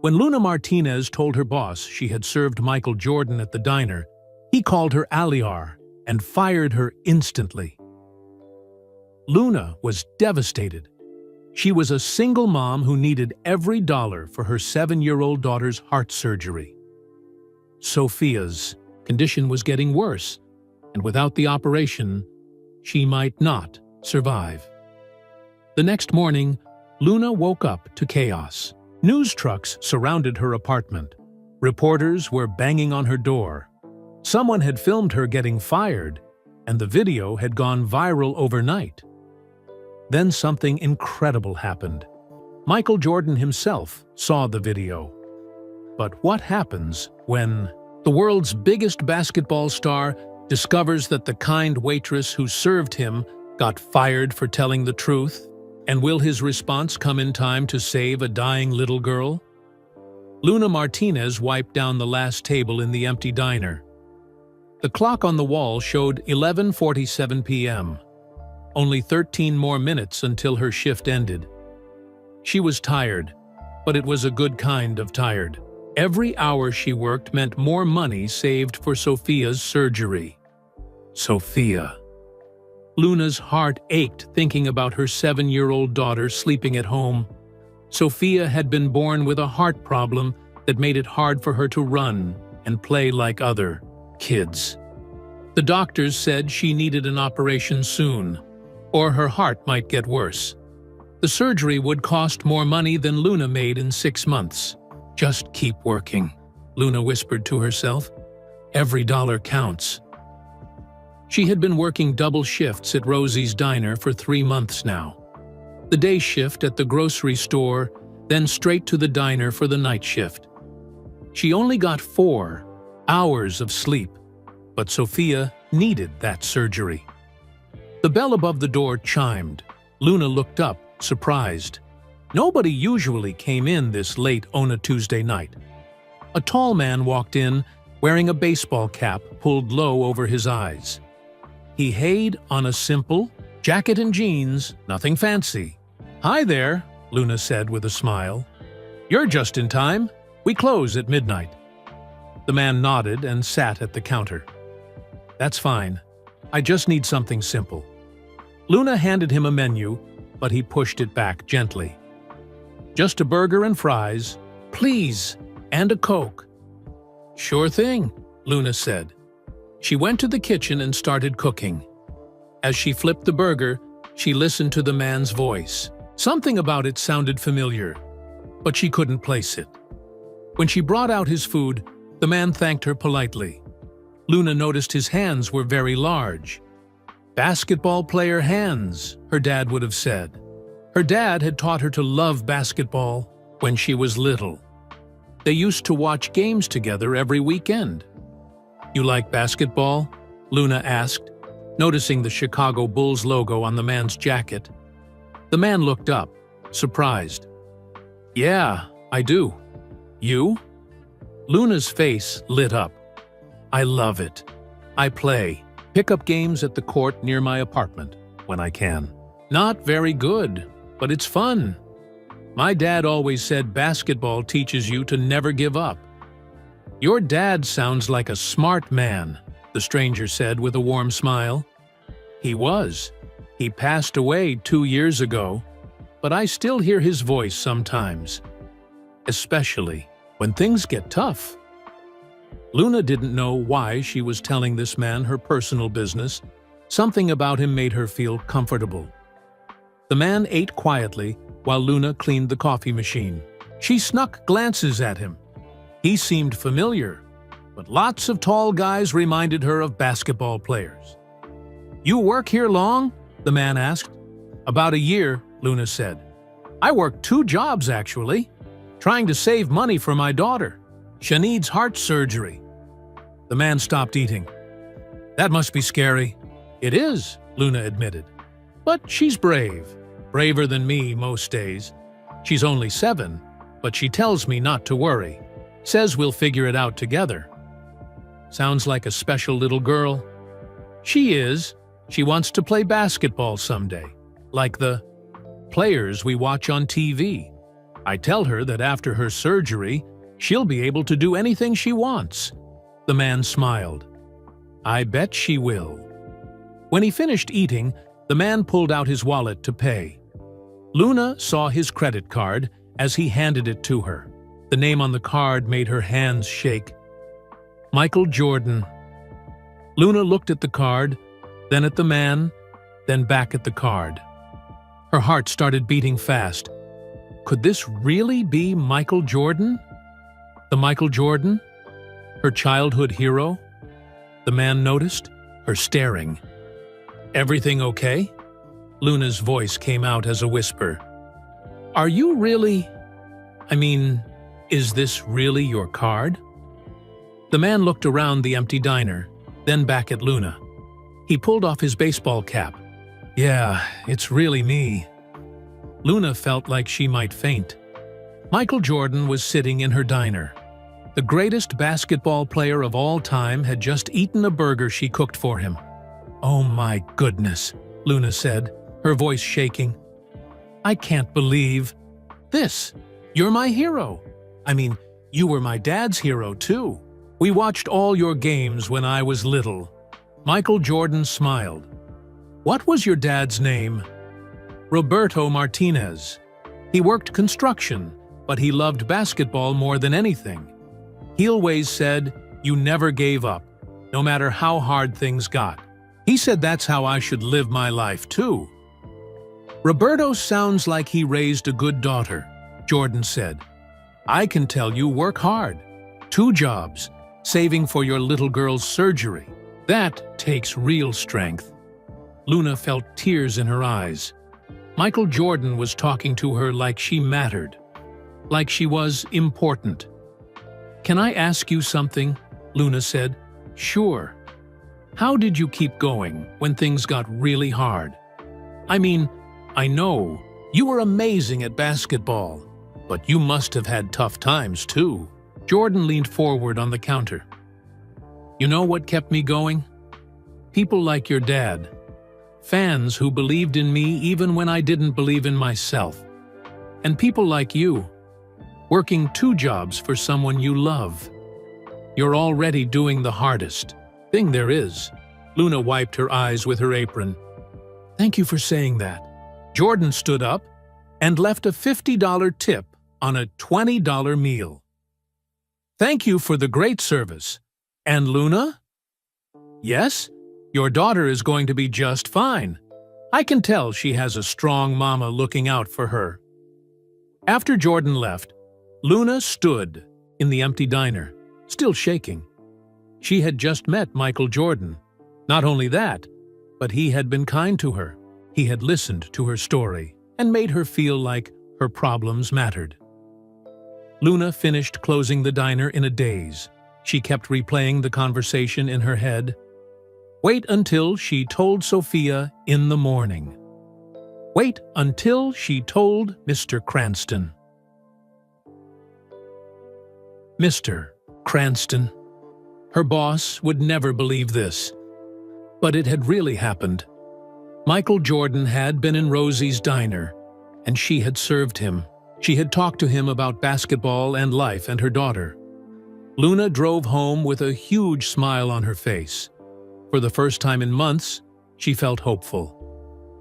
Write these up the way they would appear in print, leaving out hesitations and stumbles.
When Luna Martinez told her boss she had served Michael Jordan at the diner, he called her Aliar and fired her instantly. Luna was devastated. She was a single mom who needed every dollar for her 7-year-old daughter's heart surgery. Sophia's condition was getting worse, and without the operation, she might not survive. The next morning, Luna woke up to chaos. News trucks surrounded her apartment. Reporters were banging on her door. Someone had filmed her getting fired, and the video had gone viral overnight. Then something incredible happened. Michael Jordan himself saw the video. But what happens when the world's biggest basketball star discovers that the kind waitress who served him got fired for telling the truth? And will his response come in time to save a dying little girl? Luna Martinez wiped down the last table in the empty diner. The clock on the wall showed 11:47 p.m. Only 13 more minutes until her shift ended. She was tired, but it was a good kind of tired. Every hour she worked meant more money saved for Sophia's surgery. Sophia. Luna's heart ached thinking about her 7-year-old daughter sleeping at home. Sophia had been born with a heart problem that made it hard for her to run and play like other kids. The doctors said she needed an operation soon, or her heart might get worse. The surgery would cost more money than Luna made in 6 months. Just keep working, Luna whispered to herself. Every dollar counts. She had been working double shifts at Rosie's diner for 3 months now. The day shift at the grocery store, then straight to the diner for the night shift. She only got 4 hours of sleep, but Sophia needed that surgery. The bell above the door chimed. Luna looked up, surprised. Nobody usually came in this late on a Tuesday night. A tall man walked in, wearing a baseball cap pulled low over his eyes. He had on a simple jacket and jeans, nothing fancy. "Hi there," Luna said with a smile. "You're just in time. We close at midnight." The man nodded and sat at the counter. "That's fine. I just need something simple." Luna handed him a menu, but he pushed it back gently. "Just a burger and fries, please, and a Coke." "Sure thing," Luna said. She went to the kitchen and started cooking. As she flipped the burger, she listened to the man's voice. Something about it sounded familiar, but she couldn't place it. When she brought out his food, the man thanked her politely. Luna noticed his hands were very large. "Basketball player hands," her dad would have said. Her dad had taught her to love basketball when she was little. They used to watch games together every weekend. "You like basketball?" Luna asked, noticing the Chicago Bulls logo on the man's jacket. The man looked up, surprised. "Yeah, I do. You?" Luna's face lit up. "I love it. I play pickup games at the court near my apartment when I can. Not very good, but it's fun. My dad always said basketball teaches you to never give up." "Your dad sounds like a smart man," the stranger said with a warm smile. "He was. He passed away 2 years ago, but I still hear his voice sometimes, especially when things get tough." Luna didn't know why she was telling this man her personal business. Something about him made her feel comfortable. The man ate quietly while Luna cleaned the coffee machine. She snuck glances at him. He seemed familiar, but lots of tall guys reminded her of basketball players. "You work here long?" the man asked. "About a year," Luna said. "I work 2 jobs, actually, trying to save money for my daughter. She needs heart surgery." The man stopped eating. "That must be scary." "It is," Luna admitted. "But she's brave. Braver than me most days. She's only 7, but she tells me not to worry. Says we'll figure it out together." "Sounds like a special little girl." "She is. She wants to play basketball someday, like the players we watch on TV. I tell her that after her surgery, she'll be able to do anything she wants." The man smiled. "I bet she will." When he finished eating, the man pulled out his wallet to pay. Luna saw his credit card as he handed it to her. The name on the card made her hands shake. Michael Jordan. Luna looked at the card, then at the man, then back at the card. Her heart started beating fast. Could this really be Michael Jordan? The Michael Jordan? Her childhood hero? The man noticed, her staring. "Everything okay?" Luna's voice came out as a whisper. "Are you really... is this really your card?" The man looked around the empty diner, then back at Luna. He pulled off his baseball cap. "Yeah, it's really me." Luna felt like she might faint. Michael Jordan was sitting in her diner. The greatest basketball player of all time had just eaten a burger she cooked for him. "Oh my goodness," Luna said, her voice shaking. "I can't believe this. You're my hero. You were my dad's hero too. We watched all your games when I was little." Michael Jordan smiled. "What was your dad's name?" "Roberto Martinez. He worked construction, but he loved basketball more than anything. He always said, 'You never gave up, no matter how hard things got.' He said that's how I should live my life too." "Roberto sounds like he raised a good daughter," Jordan said. "I can tell you work hard. 2 jobs, saving for your little girl's surgery. That takes real strength." Luna felt tears in her eyes. Michael Jordan was talking to her like she mattered, like she was important. "Can I ask you something?" Luna said. "Sure. How did you keep going when things got really hard? I know you were amazing at basketball, but you must have had tough times too." Jordan leaned forward on the counter. "You know what kept me going? People like your dad. Fans who believed in me even when I didn't believe in myself. And people like you, working 2 jobs for someone you love. You're already doing the hardest thing there is." Luna wiped her eyes with her apron. "Thank you for saying that." Jordan stood up and left a $50 tip on a $20 meal. "Thank you for the great service. And Luna?" "Yes, your daughter is going to be just fine. I can tell she has a strong mama looking out for her." After Jordan left, Luna stood in the empty diner, still shaking. She had just met Michael Jordan. Not only that, but he had been kind to her. He had listened to her story and made her feel like her problems mattered. Luna finished closing the diner in a daze. She kept replaying the conversation in her head. Wait until she told Sophia in the morning. Wait until she told Mr. Cranston. Mr. Cranston. Her boss would never believe this. But it had really happened. Michael Jordan had been in Rosie's diner, and she had served him. She had talked to him about basketball and life and her daughter. Luna drove home with a huge smile on her face. For the first time in months, she felt hopeful.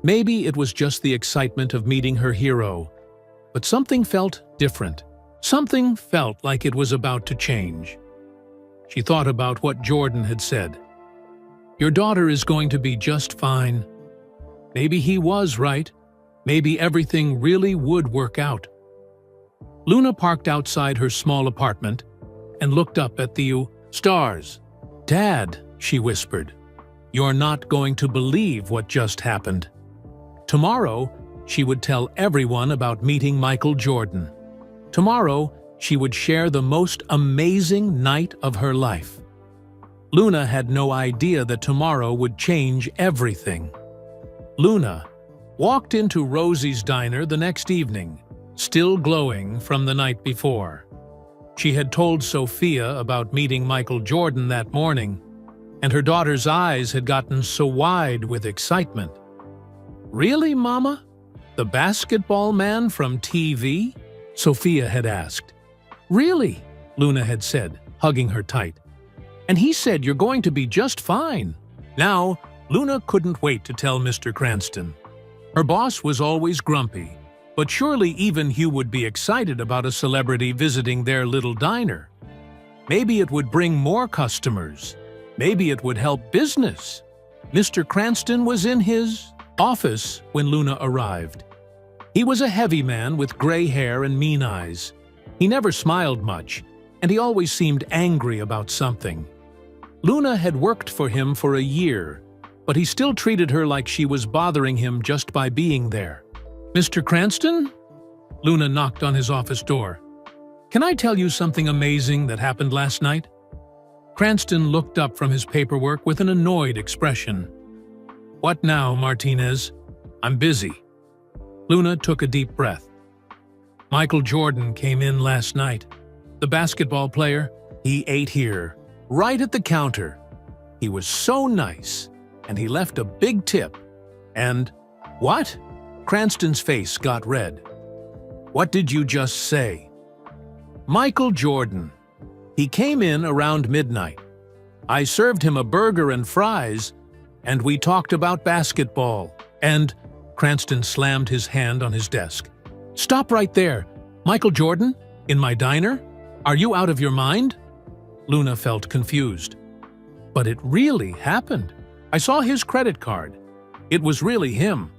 Maybe it was just the excitement of meeting her hero, but something felt different. Something felt like it was about to change. She thought about what Jordan had said. Your daughter is going to be just fine. Maybe he was right. Maybe everything really would work out. Luna parked outside her small apartment and looked up at the stars. Dad, she whispered, you're not going to believe what just happened. Tomorrow, she would tell everyone about meeting Michael Jordan. Tomorrow, she would share the most amazing night of her life. Luna had no idea that tomorrow would change everything. Luna walked into Rosie's diner the next evening, still glowing from the night before. She had told Sophia about meeting Michael Jordan that morning, and her daughter's eyes had gotten so wide with excitement. Really, Mama? The basketball man from TV? Sophia had asked. Really? Luna had said, hugging her tight. And he said you're going to be just fine. Now, Luna couldn't wait to tell Mr. Cranston. Her boss was always grumpy, but surely even he would be excited about a celebrity visiting their little diner. Maybe it would bring more customers. Maybe it would help business. Mr. Cranston was in his office when Luna arrived. He was a heavy man with gray hair and mean eyes. He never smiled much, and he always seemed angry about something. Luna had worked for him for a year, but he still treated her like she was bothering him just by being there. Mr. Cranston? Luna knocked on his office door. Can I tell you something amazing that happened last night? Cranston looked up from his paperwork with an annoyed expression. What now, Martinez? I'm busy. Luna took a deep breath. Michael Jordan came in last night. The basketball player, he ate here, right at the counter. He was so nice, and he left a big tip. And, what? Cranston's face got red. What did you just say? Michael Jordan. He came in around midnight. I served him a burger and fries, and we talked about basketball. And Cranston slammed his hand on his desk. Stop right there. Michael Jordan? In my diner? Are you out of your mind? Luna felt confused. But it really happened. I saw his credit card. It was really him.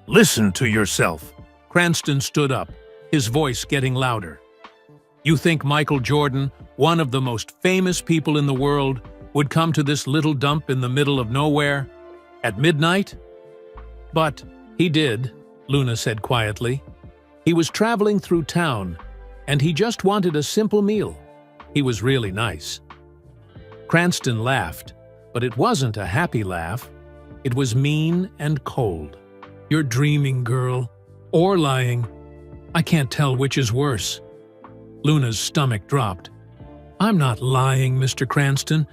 Listen to yourself. Cranston stood up, his voice getting louder. You think Michael Jordan, one of the most famous people in the world, would come to this little dump in the middle of nowhere? At midnight? But he did, Luna said quietly. He was traveling through town, and he just wanted a simple meal. He was really nice. Cranston laughed, but it wasn't a happy laugh. It was mean and cold. You're dreaming, girl. Or lying. I can't tell which is worse. Luna's stomach dropped. I'm not lying, Mr. Cranston.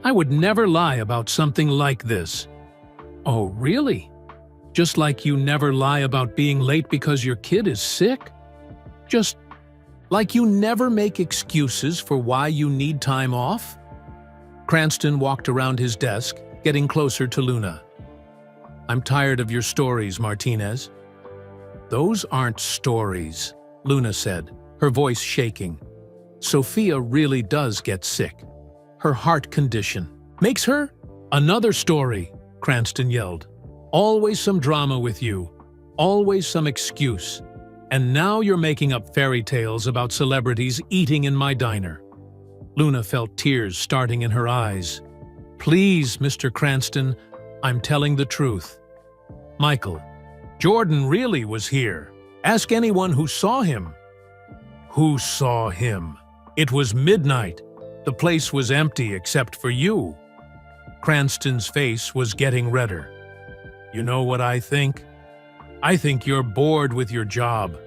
I would never lie about something like this. Oh, really? Just like you never lie about being late because your kid is sick? Just like you never make excuses for why you need time off? Cranston walked around his desk, getting closer to Luna. I'm tired of your stories, Martinez. Those aren't stories, Luna said, her voice shaking. Sophia really does get sick. Her heart condition makes her another story, Cranston yelled. Always some drama with you. Always some excuse. And now you're making up fairy tales about celebrities eating in my diner. Luna felt tears starting in her eyes. Please, Mr. Cranston, I'm telling the truth. Michael, Jordan really was here. Ask anyone who saw him. Who saw him? It was midnight. The place was empty except for you. Cranston's face was getting redder. You know what I think? I think you're bored with your job.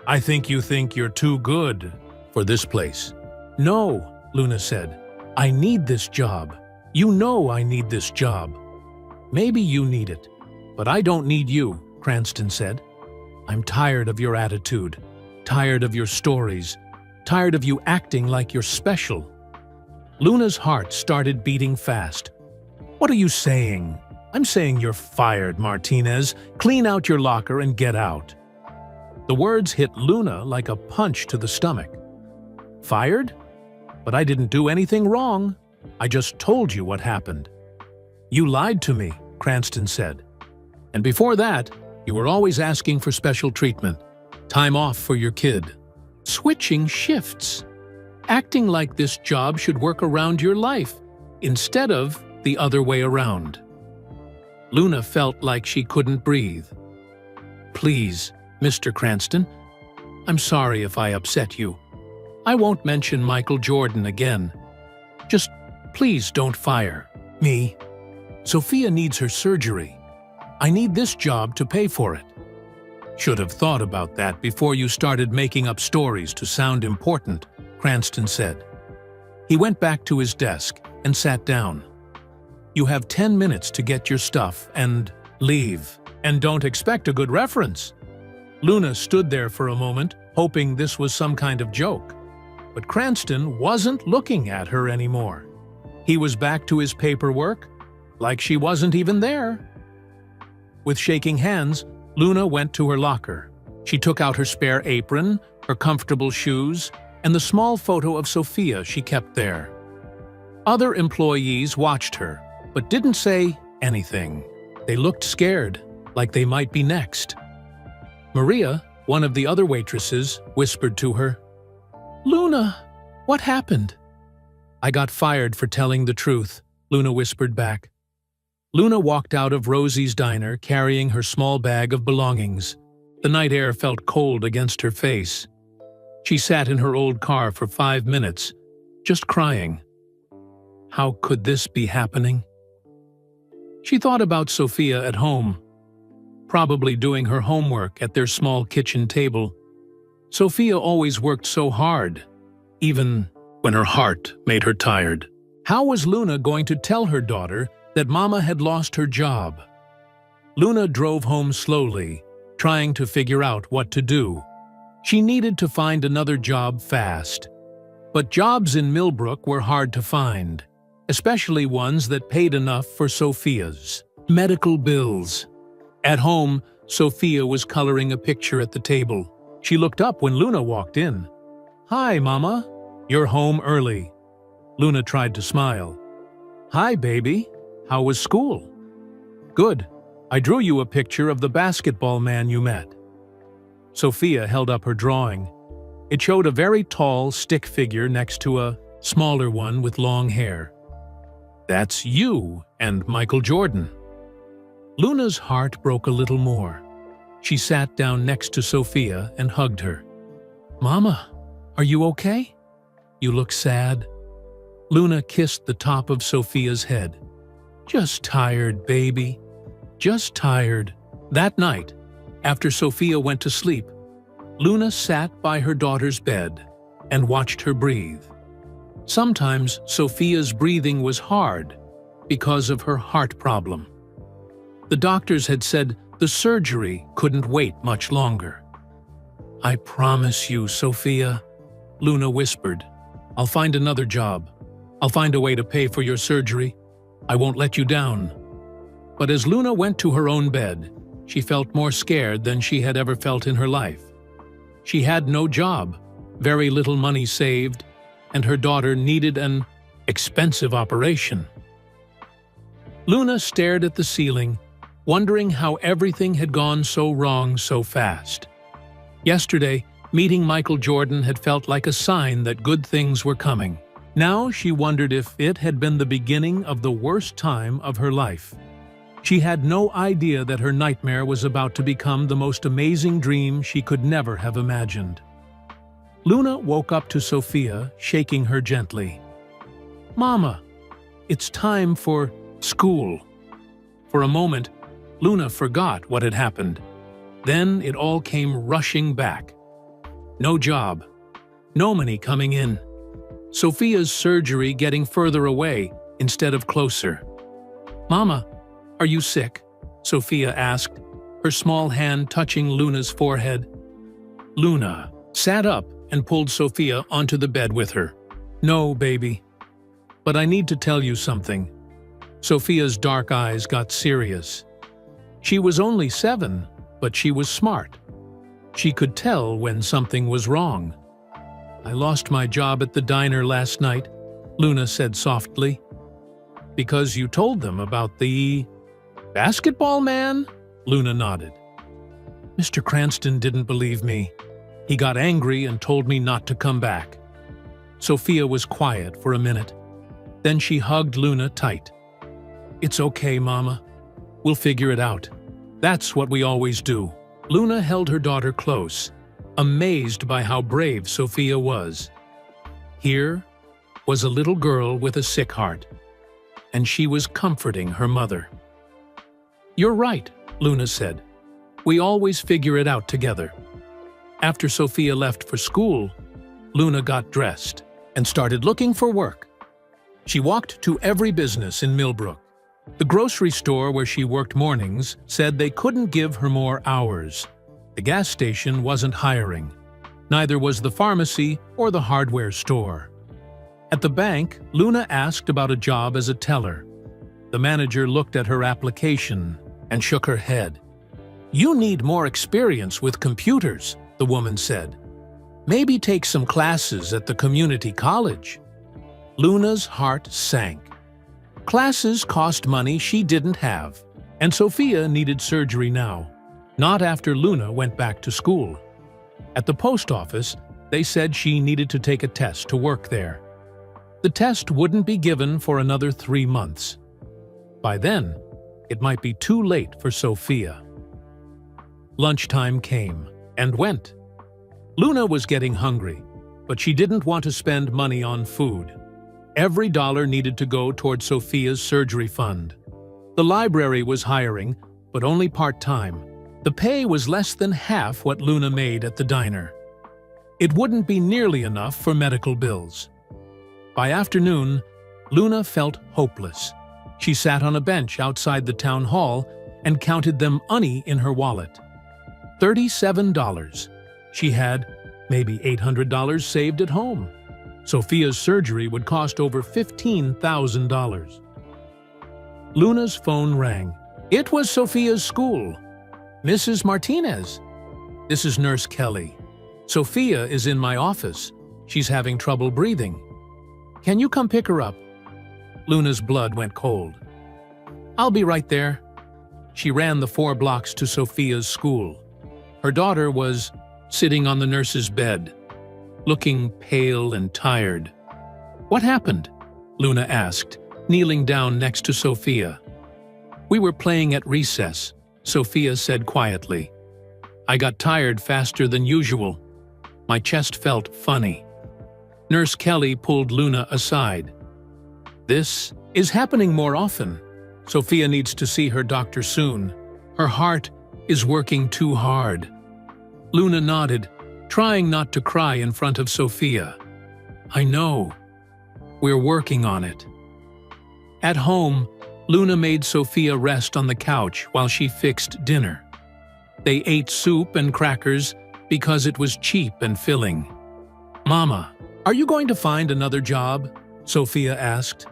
I think you think you're too good for this place. No, Luna said. I need this job. You know I need this job. Maybe you need it, but I don't need you, Cranston said. I'm tired of your attitude, tired of your stories, tired of you acting like you're special. Luna's heart started beating fast. What are you saying? I'm saying you're fired, Martinez. Clean out your locker and get out. The words hit Luna like a punch to the stomach. Fired? But I didn't do anything wrong. I just told you what happened. You lied to me, Cranston said. And before that, you were always asking for special treatment. Time off for your kid. Switching shifts. Acting like this job should work around your life, instead of the other way around. Luna felt like she couldn't breathe. Please, Mr. Cranston, I'm sorry if I upset you. I won't mention Michael Jordan again. Just please don't fire me. Sophia needs her surgery. I need this job to pay for it. Should have thought about that before you started making up stories to sound important, Cranston said. He went back to his desk and sat down. You have 10 minutes to get your stuff and leave. And don't expect a good reference. Luna stood there for a moment, hoping this was some kind of joke. But Cranston wasn't looking at her anymore. He was back to his paperwork, like she wasn't even there. With shaking hands, Luna went to her locker. She took out her spare apron, her comfortable shoes, and the small photo of Sophia she kept there. Other employees watched her, but didn't say anything. They looked scared, like they might be next. Maria, one of the other waitresses, whispered to her, "Luna, what happened?" "I got fired for telling the truth," Luna whispered back. Luna walked out of Rosie's diner carrying her small bag of belongings. The night air felt cold against her face. She sat in her old car for 5 minutes, just crying. How could this be happening? She thought about Sophia at home, probably doing her homework at their small kitchen table. Sophia always worked so hard, even when her heart made her tired. How was Luna going to tell her daughter that Mama had lost her job? Luna drove home slowly, trying to figure out what to do. She needed to find another job fast. But jobs in Millbrook were hard to find, especially ones that paid enough for Sophia's medical bills. At home, Sophia was coloring a picture at the table. She looked up when Luna walked in. "Hi, Mama. You're home early." Luna tried to smile. "Hi, baby. How was school?" "Good. I drew you a picture of the basketball man you met." Sophia held up her drawing. It showed a very tall stick figure next to a smaller one with long hair. "That's you and Michael Jordan." Luna's heart broke a little more. She sat down next to Sophia and hugged her. "Mama, are you okay? You look sad." Luna kissed the top of Sophia's head. "Just tired, baby. Just tired." That night, after Sophia went to sleep, Luna sat by her daughter's bed and watched her breathe. Sometimes Sophia's breathing was hard because of her heart problem. The doctors had said the surgery couldn't wait much longer. "I promise you, Sophia," Luna whispered, "I'll find another job. I'll find a way to pay for your surgery. I won't let you down." But as Luna went to her own bed, she felt more scared than she had ever felt in her life. She had no job, very little money saved, and her daughter needed an expensive operation. Luna stared at the ceiling, wondering how everything had gone so wrong so fast. Yesterday, meeting Michael Jordan had felt like a sign that good things were coming. Now she wondered if it had been the beginning of the worst time of her life. She had no idea that her nightmare was about to become the most amazing dream she could never have imagined. Luna woke up to Sophia, shaking her gently. "Mama, it's time for school." For a moment, Luna forgot what had happened. Then it all came rushing back. No job, no money coming in. Sophia's surgery getting further away instead of closer. "Mama, are you sick?" Sophia asked, her small hand touching Luna's forehead. Luna sat up and pulled Sophia onto the bed with her. "No, baby. But I need to tell you something." Sophia's dark eyes got serious. She was only 7, but she was smart. She could tell when something was wrong. "I lost my job at the diner last night," Luna said softly. "Because you told them about the basketball man?" Luna nodded. "Mr. Cranston didn't believe me. He got angry and told me not to come back." Sophia was quiet for a minute. Then she hugged Luna tight. "It's okay, Mama. We'll figure it out. That's what we always do." Luna held her daughter close, amazed by how brave Sophia was. Here was a little girl with a sick heart, and she was comforting her mother. "You're right," Luna said. "We always figure it out together." After Sophia left for school, Luna got dressed and started looking for work. She walked to every business in Millbrook. The grocery store where she worked mornings said they couldn't give her more hours. The gas station wasn't hiring. Neither was the pharmacy or the hardware store. At the bank, Luna asked about a job as a teller. The manager looked at her application and shook her head. "You need more experience with computers," the woman said. "Maybe take some classes at the community college." Luna's heart sank. Classes cost money she didn't have, and Sophia needed surgery now, not after Luna went back to school. At the post office, they said she needed to take a test to work there. The test wouldn't be given for another 3 months. By then, it might be too late for Sophia. Lunchtime came and went. Luna was getting hungry, but she didn't want to spend money on food. Every dollar needed to go toward Sophia's surgery fund. The library was hiring, but only part-time. The pay was less than half what Luna made at the diner. It wouldn't be nearly enough for medical bills. By afternoon, Luna felt hopeless. She sat on a bench outside the town hall and counted them money in her wallet. $37. She had maybe $800 saved at home. Sophia's surgery would cost over $15,000. Luna's phone rang. It was Sophia's school. "Mrs. Martinez, this is Nurse Kelly. Sophia is in my office. She's having trouble breathing. Can you come pick her up?" Luna's blood went cold. "I'll be right there." She ran the 4 blocks to Sophia's school. Her daughter was sitting on the nurse's bed, looking pale and tired. "What happened?" Luna asked, kneeling down next to Sophia. "We were playing at recess," Sophia said quietly. "I got tired faster than usual. My chest felt funny." Nurse Kelly pulled Luna aside. "This is happening more often. Sophia needs to see her doctor soon. Her heart is working too hard." Luna nodded, trying not to cry in front of Sophia. "I know. We're working on it." At home, Luna made Sophia rest on the couch while she fixed dinner. They ate soup and crackers because it was cheap and filling. "Mama, are you going to find another job?" Sophia asked.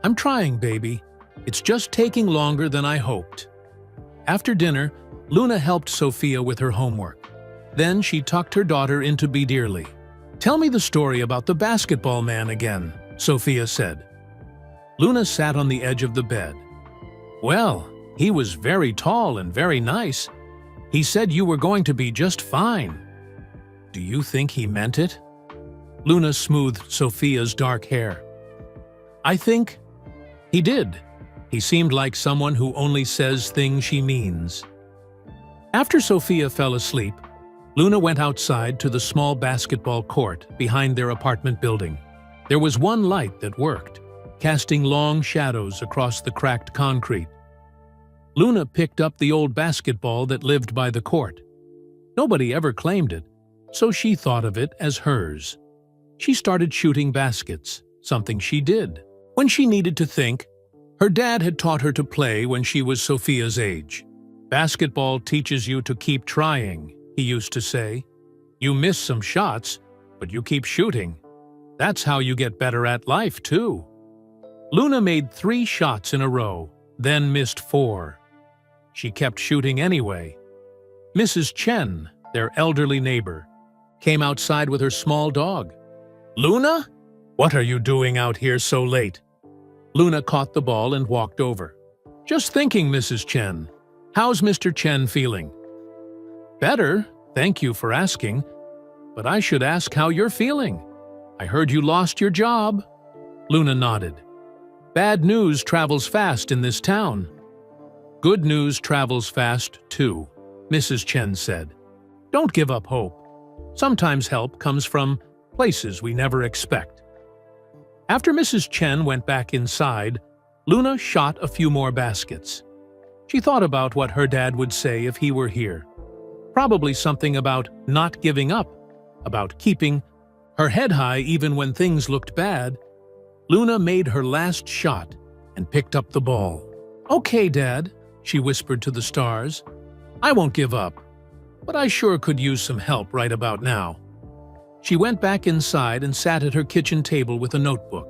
"I'm trying, baby. It's just taking longer than I hoped." After dinner, Luna helped Sophia with her homework. Then she tucked her daughter into bed early. "Tell me the story about the basketball man again," Sophia said. Luna sat on the edge of the bed. "Well, he was very tall and very nice. He said you were going to be just fine." "Do you think he meant it?" Luna smoothed Sophia's dark hair. "I think he did. He seemed like someone who only says things she means." After Sophia fell asleep, Luna went outside to the small basketball court behind their apartment building. There was one light that worked, casting long shadows across the cracked concrete. Luna picked up the old basketball that lived by the court. Nobody ever claimed it, so she thought of it as hers. She started shooting baskets, something she did when she needed to think. Her dad had taught her to play when she was Sophia's age. "Basketball teaches you to keep trying," he used to say. "You miss some shots, but you keep shooting. That's how you get better at life, too." Luna made 3 shots in a row, then missed 4. She kept shooting anyway. Mrs. Chen, their elderly neighbor, came outside with her small dog. "Luna? What are you doing out here so late?" Luna caught the ball and walked over. "Just thinking, Mrs. Chen. How's Mr. Chen feeling?" "Better, thank you for asking. But I should ask how you're feeling. I heard you lost your job." Luna nodded. "Bad news travels fast in this town." "Good news travels fast, too," Mrs. Chen said. "Don't give up hope. Sometimes help comes from places we never expect." After Mrs. Chen went back inside, Luna shot a few more baskets. She thought about what her dad would say if he were here. Probably something about not giving up, about keeping her head high even when things looked bad. Luna made her last shot and picked up the ball. "Okay, Dad," she whispered to the stars. "I won't give up, but I sure could use some help right about now." She went back inside and sat at her kitchen table with a notebook.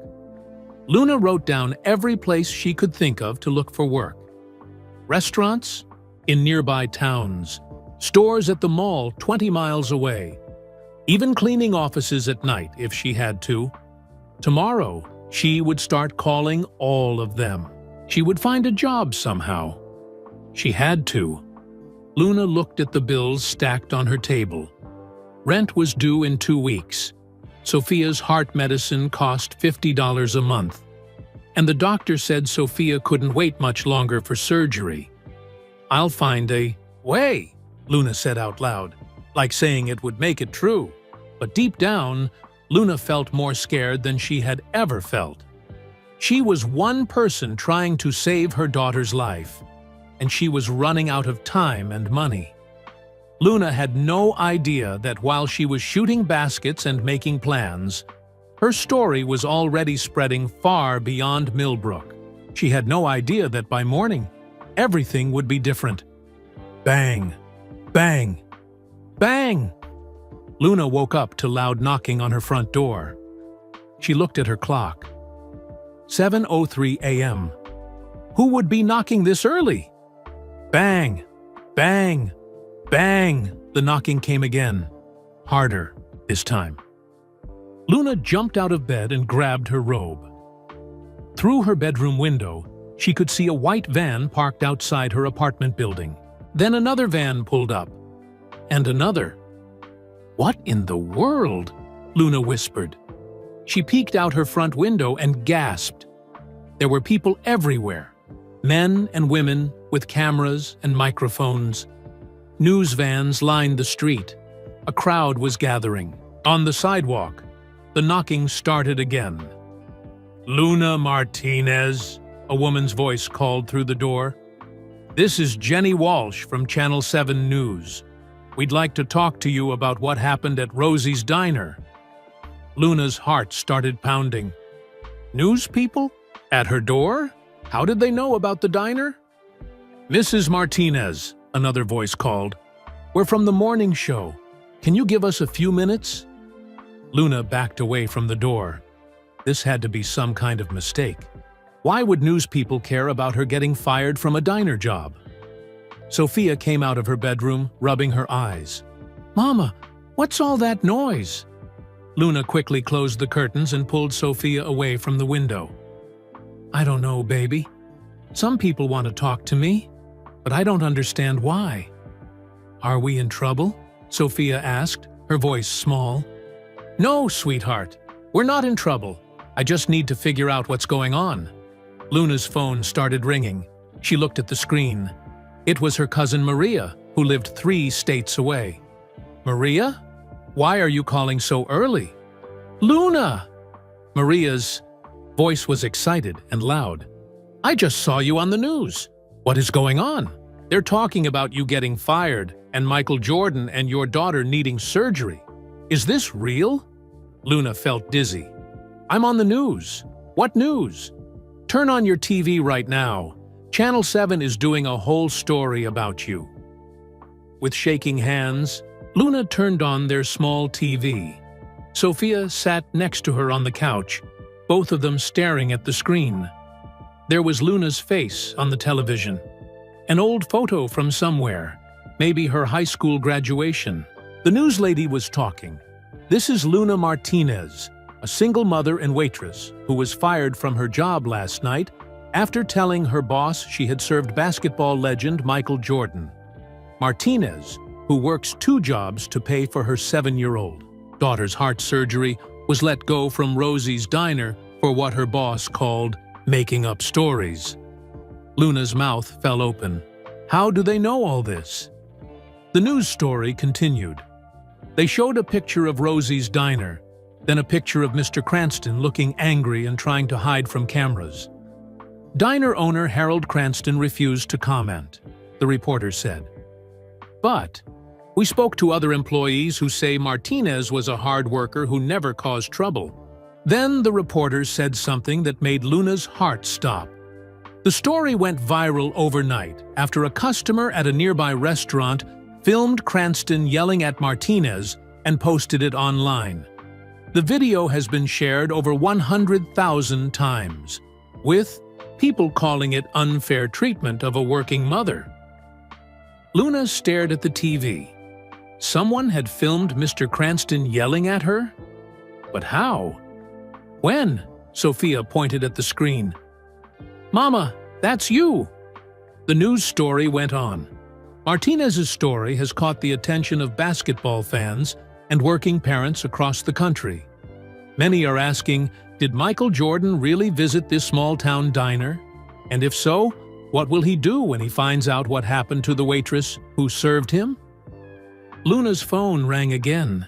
Luna wrote down every place she could think of to look for work. Restaurants in nearby towns, stores at the mall 20 miles away, even cleaning offices at night if she had to. Tomorrow, she would start calling all of them. She would find a job somehow. She had to. Luna looked at the bills stacked on her table. Rent was due in 2 weeks. Sophia's heart medicine cost $50 a month. And the doctor said Sophia couldn't wait much longer for surgery. "I'll find a way," Luna said out loud, like saying it would make it true. But deep down, Luna felt more scared than she had ever felt. She was one person trying to save her daughter's life, and she was running out of time and money. Luna had no idea that while she was shooting baskets and making plans, her story was already spreading far beyond Millbrook. She had no idea that by morning, everything would be different. Bang! Bang! Bang! Luna woke up to loud knocking on her front door. She looked at her clock. 7:03 a.m. Who would be knocking this early? Bang! Bang! Bang! The knocking came again. Harder this time. Luna jumped out of bed and grabbed her robe. Through her bedroom window, she could see a white van parked outside her apartment building. Then another van pulled up. And another. "What in the world?" Luna whispered. She peeked out her front window and gasped. There were people everywhere. Men and women with cameras and microphones. News vans lined the street. A crowd was gathering. On the sidewalk, the knocking started again. "Luna Martinez," a woman's voice called through the door. "This is Jenny Walsh from Channel 7 News. We'd like to talk to you about what happened at Rosie's Diner." Luna's heart started pounding. News people? At her door? How did they know about the diner? "Mrs. Martinez," another voice called. "We're from the morning show. Can you give us a few minutes?" Luna backed away from the door. This had to be some kind of mistake. Why would news people care about her getting fired from a diner job? Sophia came out of her bedroom, rubbing her eyes. "Mama, what's all that noise?" Luna quickly closed the curtains and pulled Sophia away from the window. "I don't know, baby. Some people want to talk to me, but I don't understand why." "Are we in trouble?" Sophia asked, her voice small. "No, sweetheart. We're not in trouble. I just need to figure out what's going on." Luna's phone started ringing. She looked at the screen. It was her cousin Maria, who lived 3 states away. "Maria? Why are you calling so early?" "Luna!" Maria's voice was excited and loud. "I just saw you on the news. What is going on? They're talking about you getting fired and Michael Jordan and your daughter needing surgery. Is this real?" Luna felt dizzy. "I'm on the news." "What news?" "Turn on your TV right now. Channel 7 is doing a whole story about you." With shaking hands, Luna turned on their small TV. Sophia sat next to her on the couch, both of them staring at the screen. There was Luna's face on the television. An old photo from somewhere, maybe her high school graduation. The news lady was talking. "This is Luna Martinez, a single mother and waitress who was fired from her job last night after telling her boss she had served basketball legend Michael Jordan. Martinez, who works 2 jobs to pay for her 7-year-old daughter's heart surgery, was let go from Rosie's Diner for what her boss called making up stories." Luna's mouth fell open. How do they know all this? The news story continued. They showed a picture of Rosie's Diner, then a picture of Mr. Cranston looking angry and trying to hide from cameras. Diner owner Harold Cranston refused to comment, the reporter said. "But we spoke to other employees who say Martinez was a hard worker who never caused trouble." Then the reporter said something that made Luna's heart stop. The story went viral overnight after a customer at a nearby restaurant filmed Cranston yelling at Martinez and posted it online. The video has been shared over 100,000 times, with people calling it unfair treatment of a working mother. Luna stared at the TV. Someone had filmed Mr. Cranston yelling at her? But how? When? Sophia pointed at the screen. "Mama, that's you!" The news story went on. Martinez's story has caught the attention of basketball fans and working parents across the country. Many are asking, did Michael Jordan really visit this small-town diner? And if so, what will he do when he finds out what happened to the waitress who served him? Luna's phone rang again.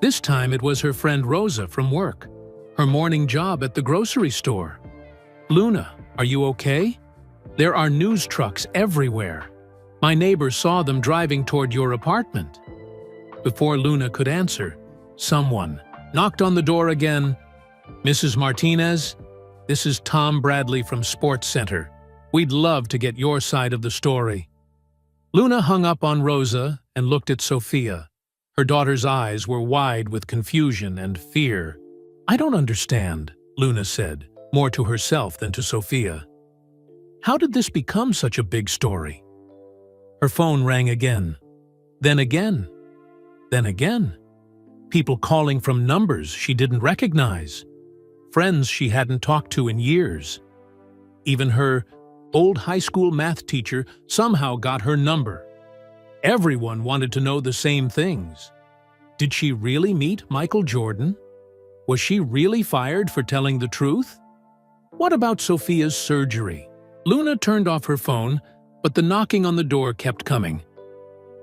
This time it was her friend Rosa from work, her morning job at the grocery store. "Luna, are you okay? There are news trucks everywhere. My neighbor saw them driving toward your apartment." Before Luna could answer, someone knocked on the door again. "Mrs. Martinez, this is Tom Bradley from Sports Center. We'd love to get your side of the story." Luna hung up on Rosa and looked at Sophia. Her daughter's eyes were wide with confusion and fear. "I don't understand," Luna said, more to herself than to Sophia. "How did this become such a big story?" Her phone rang again. Then again. Then again. People calling from numbers she didn't recognize. Friends she hadn't talked to in years. Even her old high school math teacher somehow got her number. Everyone wanted to know the same things. Did she really meet Michael Jordan? Was she really fired for telling the truth? What about Sophia's surgery? Luna turned off her phone, but the knocking on the door kept coming.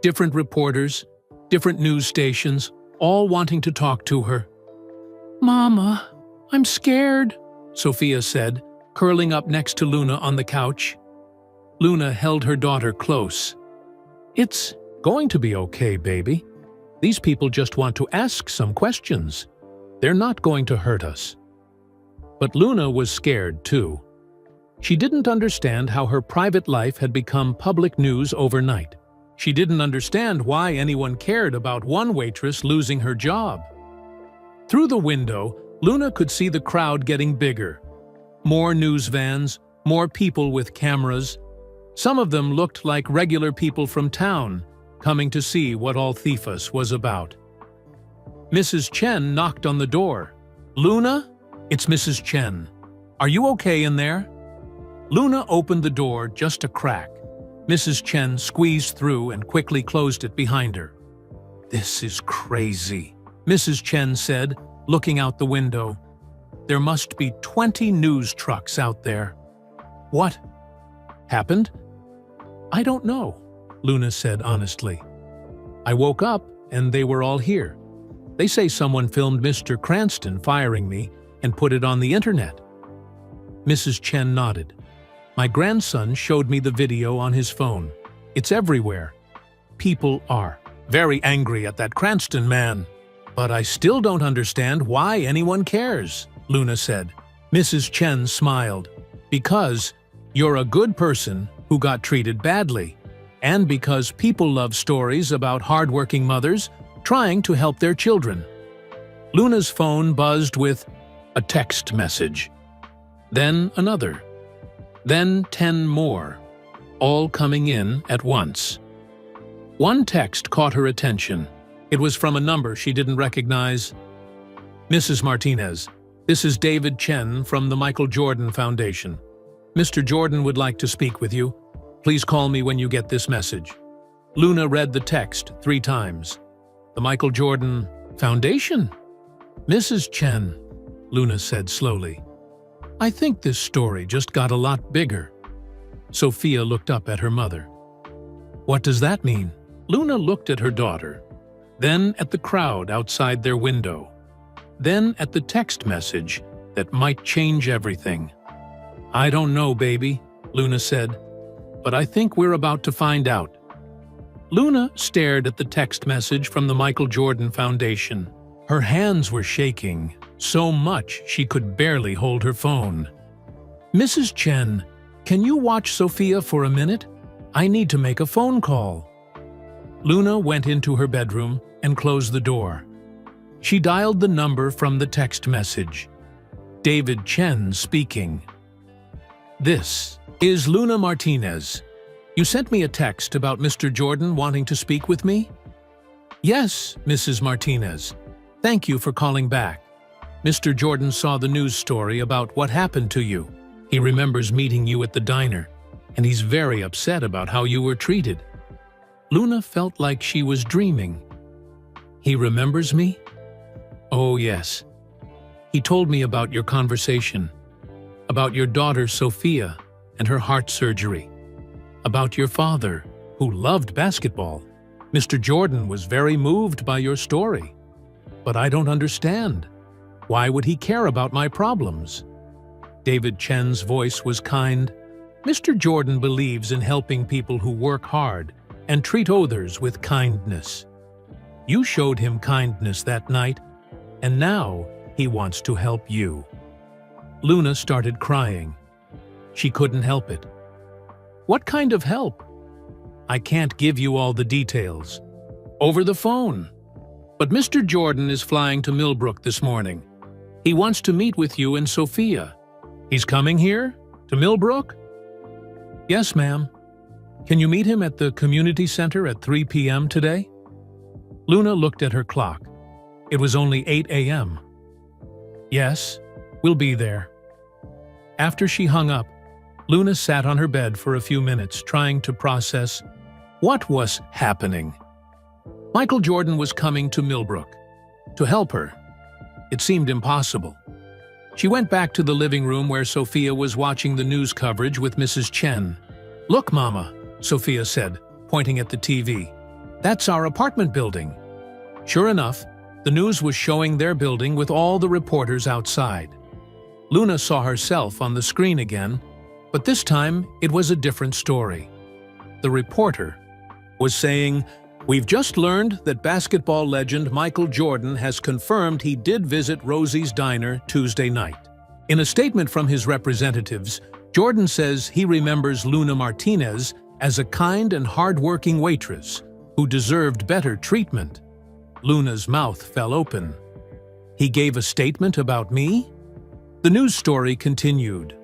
Different reporters, different news stations, all wanting to talk to her. "Mama, I'm scared," Sophia said, curling up next to Luna on the couch. Luna held her daughter close. "It's going to be okay, baby. These people just want to ask some questions. They're not going to hurt us." But Luna was scared too. She didn't understand how her private life had become public news overnight. She didn't understand why anyone cared about one waitress losing her job. Through the window, Luna could see the crowd getting bigger. More news vans, more people with cameras. Some of them looked like regular people from town, coming to see what all Thifas was about. Mrs. Chen knocked on the door. "Luna? It's Mrs. Chen. Are you okay in there?" Luna opened the door just a crack. Mrs. Chen squeezed through and quickly closed it behind her. "This is crazy," Mrs. Chen said, looking out the window. "There must be 20 news trucks out there." "What happened?" "I don't know," Luna said honestly. "I woke up and they were all here. They say someone filmed Mr. Cranston firing me and put it on the internet." Mrs. Chen nodded. "My grandson showed me the video on his phone. It's everywhere. People are very angry at that Cranston man. But I still don't understand why anyone cares," Luna said. Mrs. Chen smiled. "Because you're a good person who got treated badly, and because people love stories about hardworking mothers trying to help their children." Luna's phone buzzed with a text message. Then another. Then 10 more, all coming in at once. One text caught her attention. It was from a number she didn't recognize. "Mrs. Martinez, this is David Chen from the Michael Jordan Foundation. Mr. Jordan would like to speak with you. Please call me when you get this message." Luna read the text 3 times. "The Michael Jordan Foundation?" "Mrs. Chen," Luna said slowly. "I think this story just got a lot bigger." Sophia looked up at her mother. "What does that mean?" Luna looked at her daughter, then at the crowd outside their window, then at the text message that might change everything. "I don't know, baby," Luna said, "but I think we're about to find out." Luna stared at the text message from the Michael Jordan Foundation. Her hands were shaking so much she could barely hold her phone. "Mrs. Chen, can you watch Sophia for a minute? I need to make a phone call." Luna went into her bedroom and closed the door. She dialed the number from the text message. David Chen speaking. This is Luna Martinez. You sent me a text about Mr. Jordan wanting to speak with me? Yes, Mrs. Martinez. Thank you for calling back. Mr. Jordan saw the news story about what happened to you. He remembers meeting you at the diner, and he's very upset about how you were treated. Luna felt like she was dreaming. He remembers me? Oh, yes. He told me about your conversation, about your daughter Sophia and her heart surgery, about your father, who loved basketball. Mr. Jordan was very moved by your story. But I don't understand. Why would he care about my problems? David Chen's voice was kind. Mr. Jordan believes in helping people who work hard and treat others with kindness. You showed him kindness that night, and now he wants to help you. Luna started crying. She couldn't help it. What kind of help? I can't give you all the details. Over the phone. But Mr. Jordan is flying to Millbrook this morning. He wants to meet with you and Sophia. He's coming here? To Millbrook? Yes, ma'am. Can you meet him at the community center at 3 p.m. today? Luna looked at her clock. It was only 8 a.m. Yes, we'll be there. After she hung up, Luna sat on her bed for a few minutes trying to process what was happening. Michael Jordan was coming to Millbrook to help her. It seemed impossible. She went back to the living room where Sophia was watching the news coverage with Mrs. Chen. Look, Mama, Sophia said, pointing at the TV. That's our apartment building. Sure enough, the news was showing their building with all the reporters outside. Luna saw herself on the screen again, but this time it was a different story. The reporter was saying, "We've just learned that basketball legend Michael Jordan has confirmed he did visit Rosie's Diner Tuesday night." In a statement from his representatives, Jordan says he remembers Luna Martinez as a kind and hard-working waitress who deserved better treatment. Luna's mouth fell open. He gave a statement about me? The news story continued.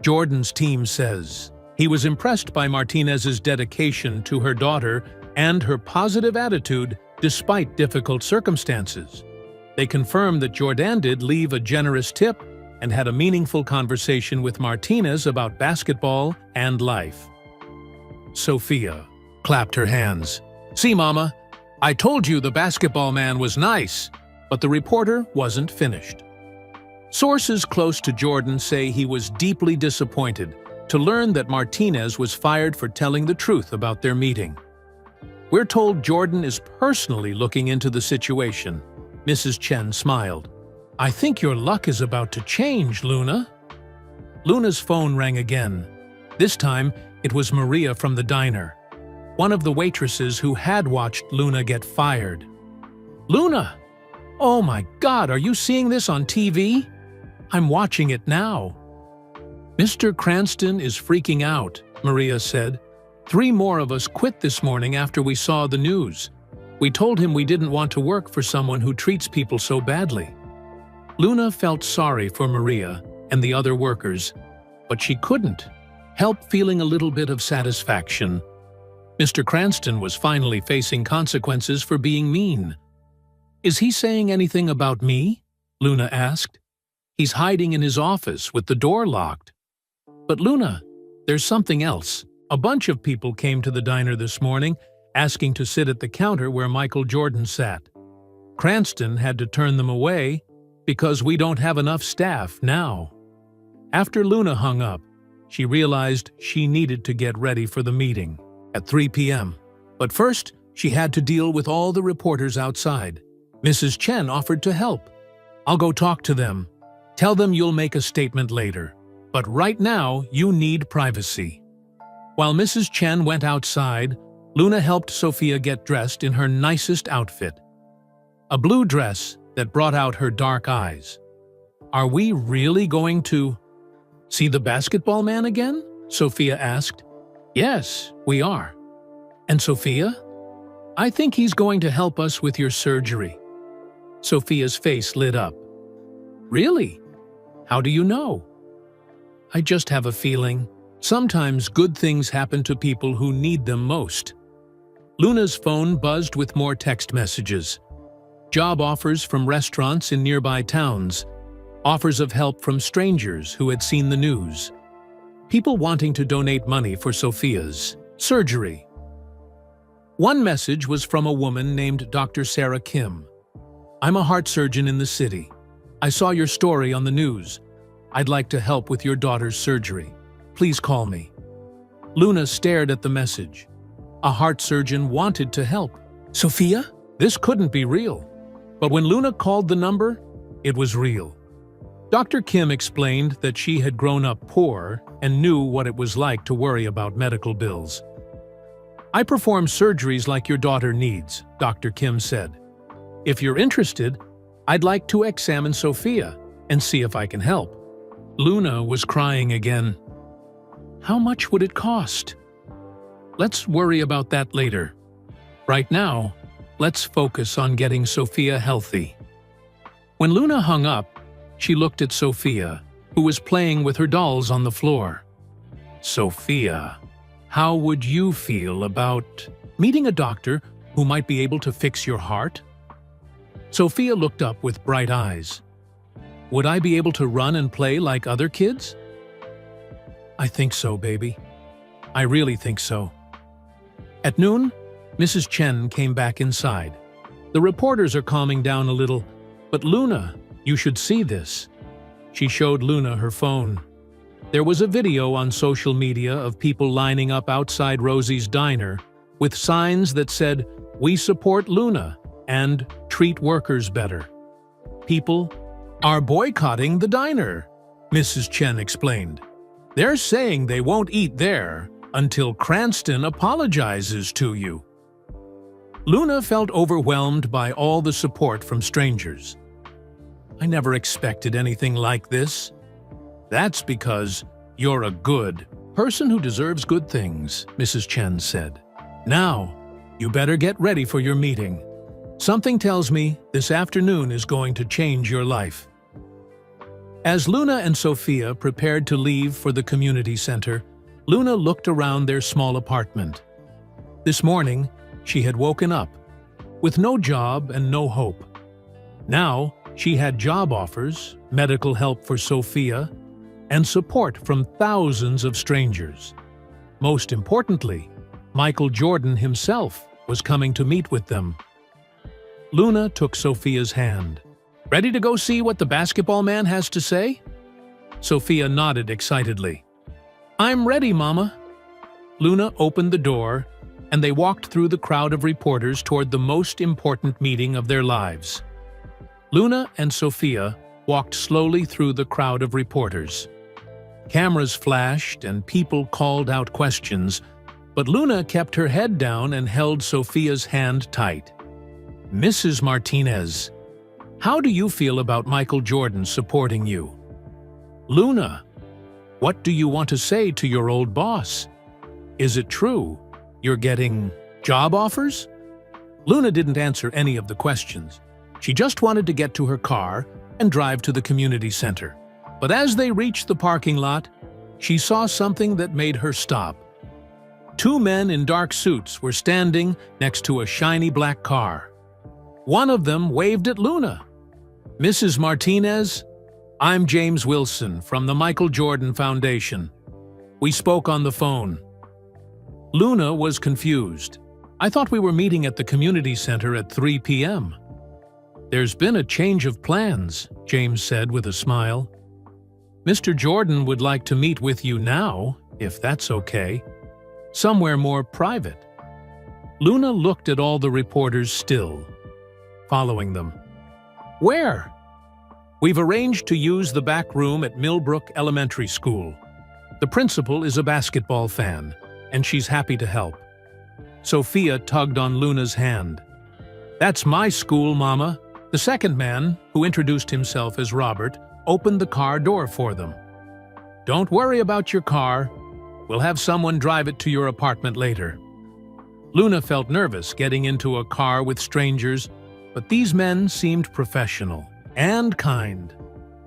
Jordan's team says he was impressed by Martinez's dedication to her daughter and her positive attitude despite difficult circumstances. They confirmed that Jordan did leave a generous tip and had a meaningful conversation with Martinez about basketball and life. Sophia clapped her hands. See, Mama, I told you the basketball man was nice, but the reporter wasn't finished. Sources close to Jordan say he was deeply disappointed to learn that Martinez was fired for telling the truth about their meeting. We're told Jordan is personally looking into the situation. Mrs. Chen smiled. I think your luck is about to change, Luna. Luna's phone rang again. This time, it was Maria from the diner, one of the waitresses who had watched Luna get fired. Luna! Oh my God, are you seeing this on TV? I'm watching it now. Mr. Cranston is freaking out, Maria said. 3 more of us quit this morning after we saw the news. We told him we didn't want to work for someone who treats people so badly. Luna felt sorry for Maria and the other workers, but she couldn't help feeling a little bit of satisfaction. Mr. Cranston was finally facing consequences for being mean. Is he saying anything about me? Luna asked. He's hiding in his office with the door locked. But Luna, there's something else. A bunch of people came to the diner this morning asking to sit at the counter where Michael Jordan sat. Cranston had to turn them away because we don't have enough staff now. After Luna hung up, she realized she needed to get ready for the meeting at 3 p.m. But first, she had to deal with all the reporters outside. Mrs. Chen offered to help. I'll go talk to them. Tell them you'll make a statement later. But right now, you need privacy. While Mrs. Chen went outside, Luna helped Sophia get dressed in her nicest outfit. A blue dress that brought out her dark eyes. Are we really going to see the basketball man again? Sophia asked. Yes, we are. And Sophia? I think he's going to help us with your surgery. Sophia's face lit up. Really? How do you know? I just have a feeling. Sometimes good things happen to people who need them most. Luna's phone buzzed with more text messages. Job offers from restaurants in nearby towns. Offers of help from strangers who had seen the news. People wanting to donate money for Sophia's surgery. One message was from a woman named Dr. Sarah Kim. I'm a heart surgeon in the city. I saw your story on the news. I'd like to help with your daughter's surgery. Please call me. Luna stared at the message. A heart surgeon wanted to help. Sophia? This couldn't be real. But when Luna called the number, it was real. Dr. Kim explained that she had grown up poor and knew what it was like to worry about medical bills. I perform surgeries like your daughter needs, Dr. Kim said. If you're interested, I'd like to examine Sophia and see if I can help. Luna was crying again. How much would it cost? Let's worry about that later. Right now, let's focus on getting Sophia healthy. When Luna hung up, she looked at Sophia, who was playing with her dolls on the floor. Sophia, how would you feel about meeting a doctor who might be able to fix your heart? Sophia looked up with bright eyes. Would I be able to run and play like other kids? I think so, baby. I really think so. At noon, Mrs. Chen came back inside. The reporters are calming down a little, but Luna, you should see this. She showed Luna her phone. There was a video on social media of people lining up outside Rosie's diner with signs that said, "We support Luna," and "Treat workers better." People are boycotting the diner, Mrs. Chen explained. They're saying they won't eat there until Cranston apologizes to you. Luna felt overwhelmed by all the support from strangers. I never expected anything like this. That's because you're a good person who deserves good things, Mrs. Chen said. Now, you better get ready for your meeting. Something tells me this afternoon is going to change your life. As Luna and Sophia prepared to leave for the community center, Luna looked around their small apartment. This morning, she had woken up, with no job and no hope. Now, she had job offers, medical help for Sophia, and support from thousands of strangers. Most importantly, Michael Jordan himself was coming to meet with them. Luna took Sophia's hand. Ready to go see what the basketball man has to say? Sophia nodded excitedly. I'm ready, Mama. Luna opened the door, and they walked through the crowd of reporters toward the most important meeting of their lives. Luna and Sophia walked slowly through the crowd of reporters. Cameras flashed and people called out questions, but Luna kept her head down and held Sophia's hand tight. Mrs. Martinez, how do you feel about Michael Jordan supporting you? Luna, what do you want to say to your old boss? Is it true you're getting job offers? Luna didn't answer any of the questions. She just wanted to get to her car and drive to the community center. But as they reached the parking lot, she saw something that made her stop. Two men in dark suits were standing next to a shiny black car. One of them waved at Luna. Mrs. Martinez, I'm James Wilson from the Michael Jordan Foundation. We spoke on the phone. Luna was confused. I thought we were meeting at the community center at 3 p.m. There's been a change of plans, James said with a smile. Mr. Jordan would like to meet with you now, if that's okay. Somewhere more private. Luna looked at all the reporters still, following them. Where? We've arranged to use the back room at Millbrook Elementary School. The principal is a basketball fan, and she's happy to help. Sophia tugged on Luna's hand. That's my school, Mama. The second man, who introduced himself as Robert, opened the car door for them. Don't worry about your car. We'll have someone drive it to your apartment later. Luna felt nervous getting into a car with strangers, but these men seemed professional and kind.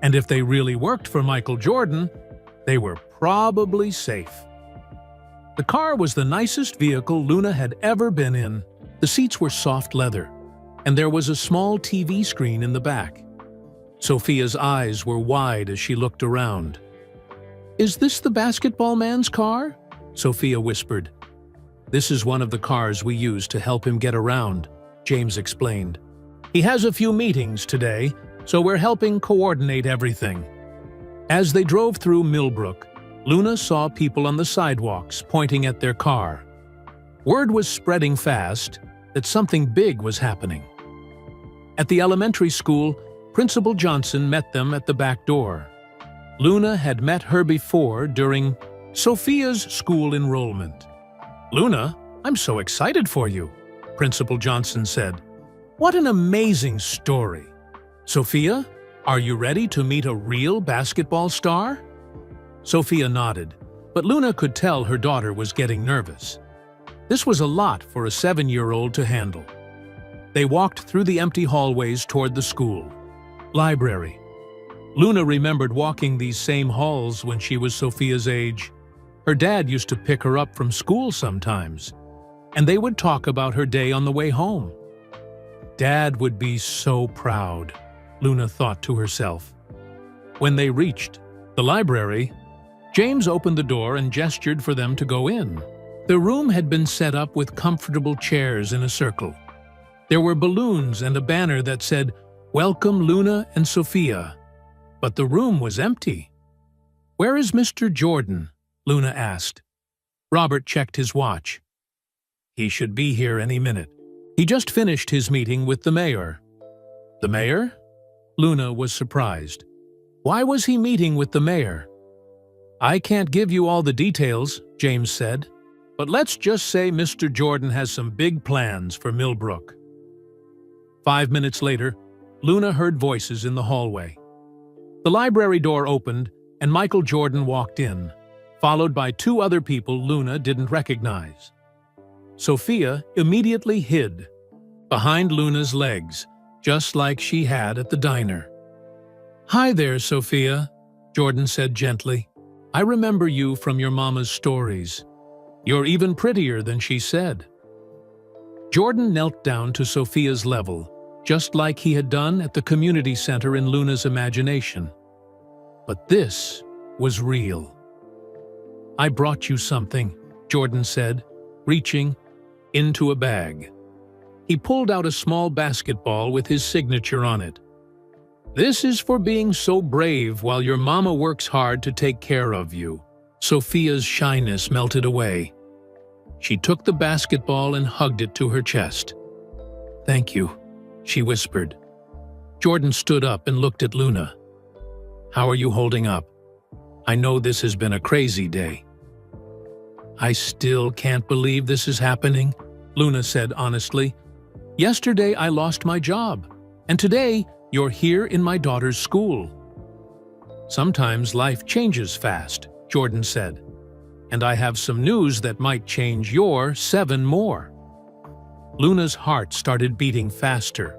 And if they really worked for Michael Jordan, they were probably safe. The car was the nicest vehicle Luna had ever been in. The seats were soft leather, and there was a small TV screen in the back. Sophia's eyes were wide as she looked around. "Is this the basketball man's car?" Sophia whispered. "This is one of the cars we use to help him get around," James explained. "He has a few meetings today, so we're helping coordinate everything." As they drove through Millbrook, Luna saw people on the sidewalks pointing at their car. Word was spreading fast that something big was happening. At the elementary school, Principal Johnson met them at the back door. Luna had met her before during Sophia's school enrollment. "Luna, I'm so excited for you," Principal Johnson said. "What an amazing story. Sophia, are you ready to meet a real basketball star?" Sophia nodded, but Luna could tell her daughter was getting nervous. This was a lot for a 7-year-old to handle. They walked through the empty hallways toward the school. Library. Luna remembered walking these same halls when she was Sophia's age. Her dad used to pick her up from school sometimes, and they would talk about her day on the way home. Dad would be so proud, Luna thought to herself. When they reached the library, James opened the door and gestured for them to go in. The room had been set up with comfortable chairs in a circle. There were balloons and a banner that said, "Welcome Luna and Sophia." But the room was empty. "Where is Mr. Jordan?" Luna asked. Robert checked his watch. "He should be here any minute. He just finished his meeting with the mayor." "The mayor?" Luna was surprised. "Why was he meeting with the mayor?" "I can't give you all the details," James said, "but let's just say Mr. Jordan has some big plans for Millbrook." 5 minutes later, Luna heard voices in the hallway. The library door opened, and Michael Jordan walked in, followed by 2 other people Luna didn't recognize. Sophia immediately hid behind Luna's legs, just like she had at the diner. "Hi there, Sophia," Jordan said gently. "I remember you from your mama's stories. You're even prettier than she said." Jordan knelt down to Sophia's level, just like he had done at the community center in Luna's imagination. But this was real. "I brought you something," Jordan said, reaching into a bag. He pulled out a small basketball with his signature on it. "This is for being so brave while your mama works hard to take care of you." Sophia's shyness melted away. She took the basketball and hugged it to her chest. "Thank you," she whispered. Jordan stood up and looked at Luna. "How are you holding up? I know this has been a crazy day." "I still can't believe this is happening," Luna said honestly. "Yesterday I lost my job, and today you're here in my daughter's school." "Sometimes life changes fast," Jordan said, "and I have some news that might change your 7 more." Luna's heart started beating faster.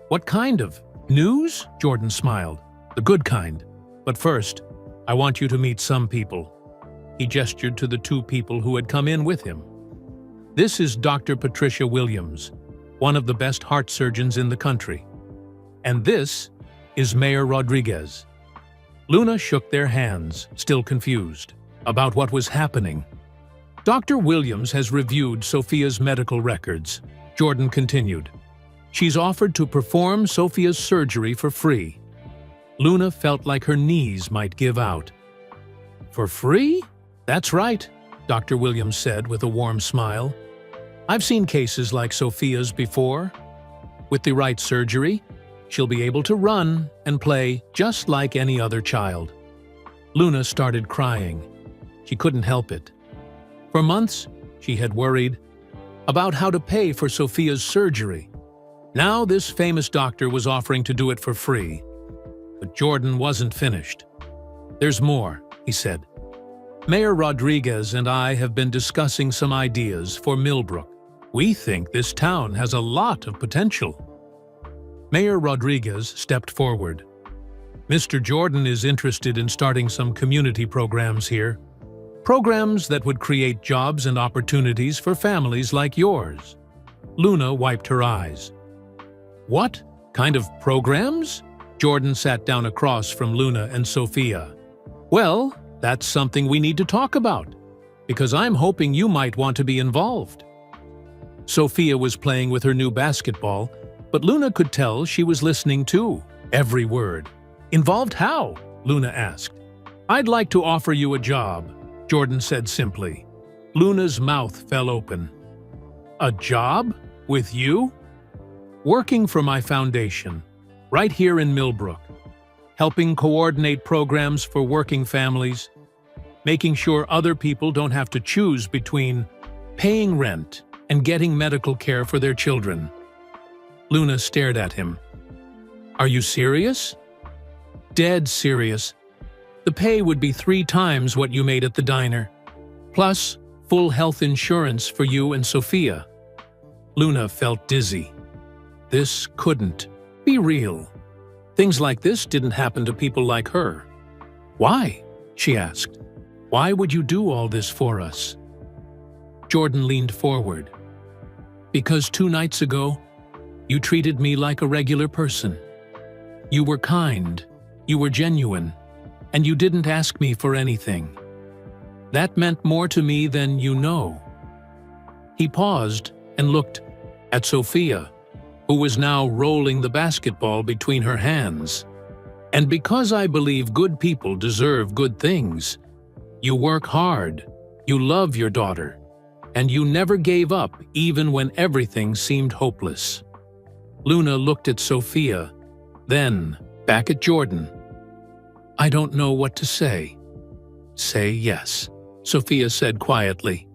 "What kind of news?" Jordan smiled. "The good kind. But first, I want you to meet some people." He gestured to the 2 people who had come in with him. "This is Dr. Patricia Williams, one of the best heart surgeons in the country. And this is Mayor Rodriguez." Luna shook their hands, still confused about what was happening. "Dr. Williams has reviewed Sophia's medical records," Jordan continued. "She's offered to perform Sophia's surgery for free." Luna felt like her knees might give out. "For free?" "That's right," Dr. Williams said with a warm smile. "I've seen cases like Sophia's before. With the right surgery, she'll be able to run and play just like any other child." Luna started crying. She couldn't help it. For months, she had worried about how to pay for Sophia's surgery. Now this famous doctor was offering to do it for free. But Jordan wasn't finished. "There's more," he said. "Mayor Rodriguez and I have been discussing some ideas for Millbrook. We think this town has a lot of potential." Mayor Rodriguez stepped forward. Mr. Jordan is interested in starting some community programs here. Programs that would create jobs and opportunities for families like yours. Luna wiped her eyes. What kind of programs? Jordan sat down across from Luna and Sophia. Well, that's something we need to talk about, because I'm hoping you might want to be involved. Sophia was playing with her new basketball, but Luna could tell she was listening too, every word. Involved how? Luna asked. I'd like to offer you a job, Jordan said simply. Luna's mouth fell open. A job? With you? Working for my foundation, right here in Millbrook. Helping coordinate programs for working families. Making sure other people don't have to choose between paying rent and getting medical care for their children. Luna stared at him. Are you serious? Dead serious. The pay would be 3 times what you made at the diner. Plus, full health insurance for you and Sophia. Luna felt dizzy. This couldn't be real. Things like this didn't happen to people like her. Why? She asked. Why would you do all this for us? Jordan leaned forward. Because 2 nights ago, you treated me like a regular person. You were kind, you were genuine, and you didn't ask me for anything. That meant more to me than you know. He paused and looked at Sophia, who was now rolling the basketball between her hands. And because I believe good people deserve good things, you work hard, you love your daughter, and you never gave up even when everything seemed hopeless. Luna looked at Sophia, then back at Jordan. I don't know what to say. Say yes, Sophia said quietly.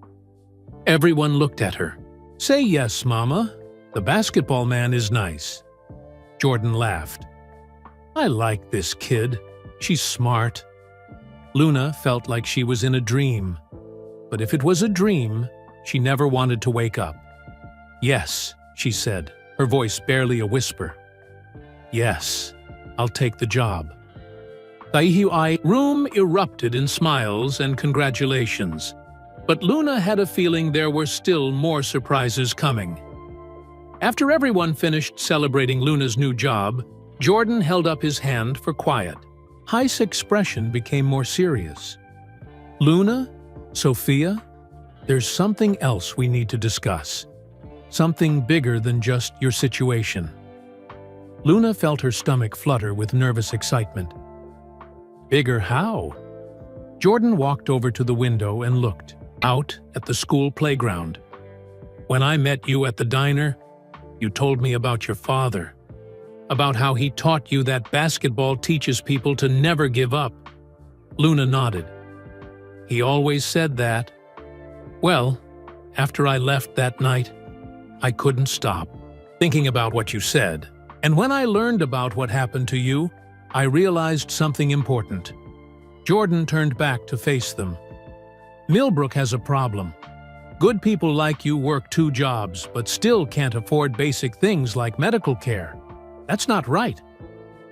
Everyone looked at her. Say yes, Mama. The basketball man is nice. Jordan laughed. I like this kid. She's smart. Luna felt like she was in a dream. But if it was a dream, she never wanted to wake up. Yes, she said, her voice barely a whisper. Yes, I'll take the job. The room erupted in smiles and congratulations. But Luna had a feeling there were still more surprises coming. After everyone finished celebrating Luna's new job, Jordan held up his hand for quiet. Heist's expression became more serious. Luna, Sophia, there's something else we need to discuss. Something bigger than just your situation. Luna felt her stomach flutter with nervous excitement. Bigger how? Jordan walked over to the window and looked out at the school playground. When I met you at the diner, you told me about your father, about how he taught you that basketball teaches people to never give up. Luna nodded. He always said that. Well, after I left that night, I couldn't stop thinking about what you said. And when I learned about what happened to you, I realized something important. Jordan turned back to face them. Millbrook has a problem. Good people like you work 2 jobs, but still can't afford basic things like medical care. That's not right.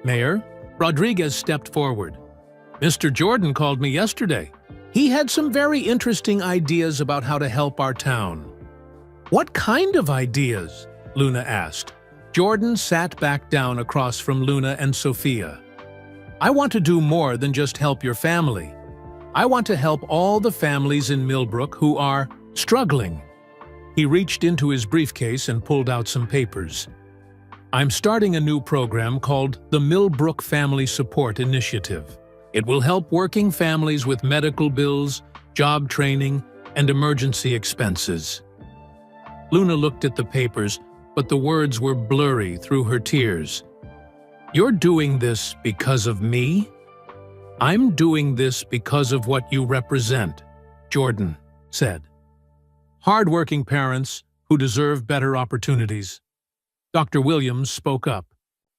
Mayor, Rodriguez stepped forward. Mr. Jordan called me yesterday. He had some very interesting ideas about how to help our town. What kind of ideas? Luna asked. Jordan sat back down across from Luna and Sophia. I want to do more than just help your family. I want to help all the families in Millbrook who are struggling. He reached into his briefcase and pulled out some papers. I'm starting a new program called the Millbrook Family Support Initiative. It will help working families with medical bills, job training, and emergency expenses. Luna looked at the papers, but the words were blurry through her tears. You're doing this because of me? I'm doing this because of what you represent, Jordan said. Hard-working parents who deserve better opportunities. Dr. Williams spoke up.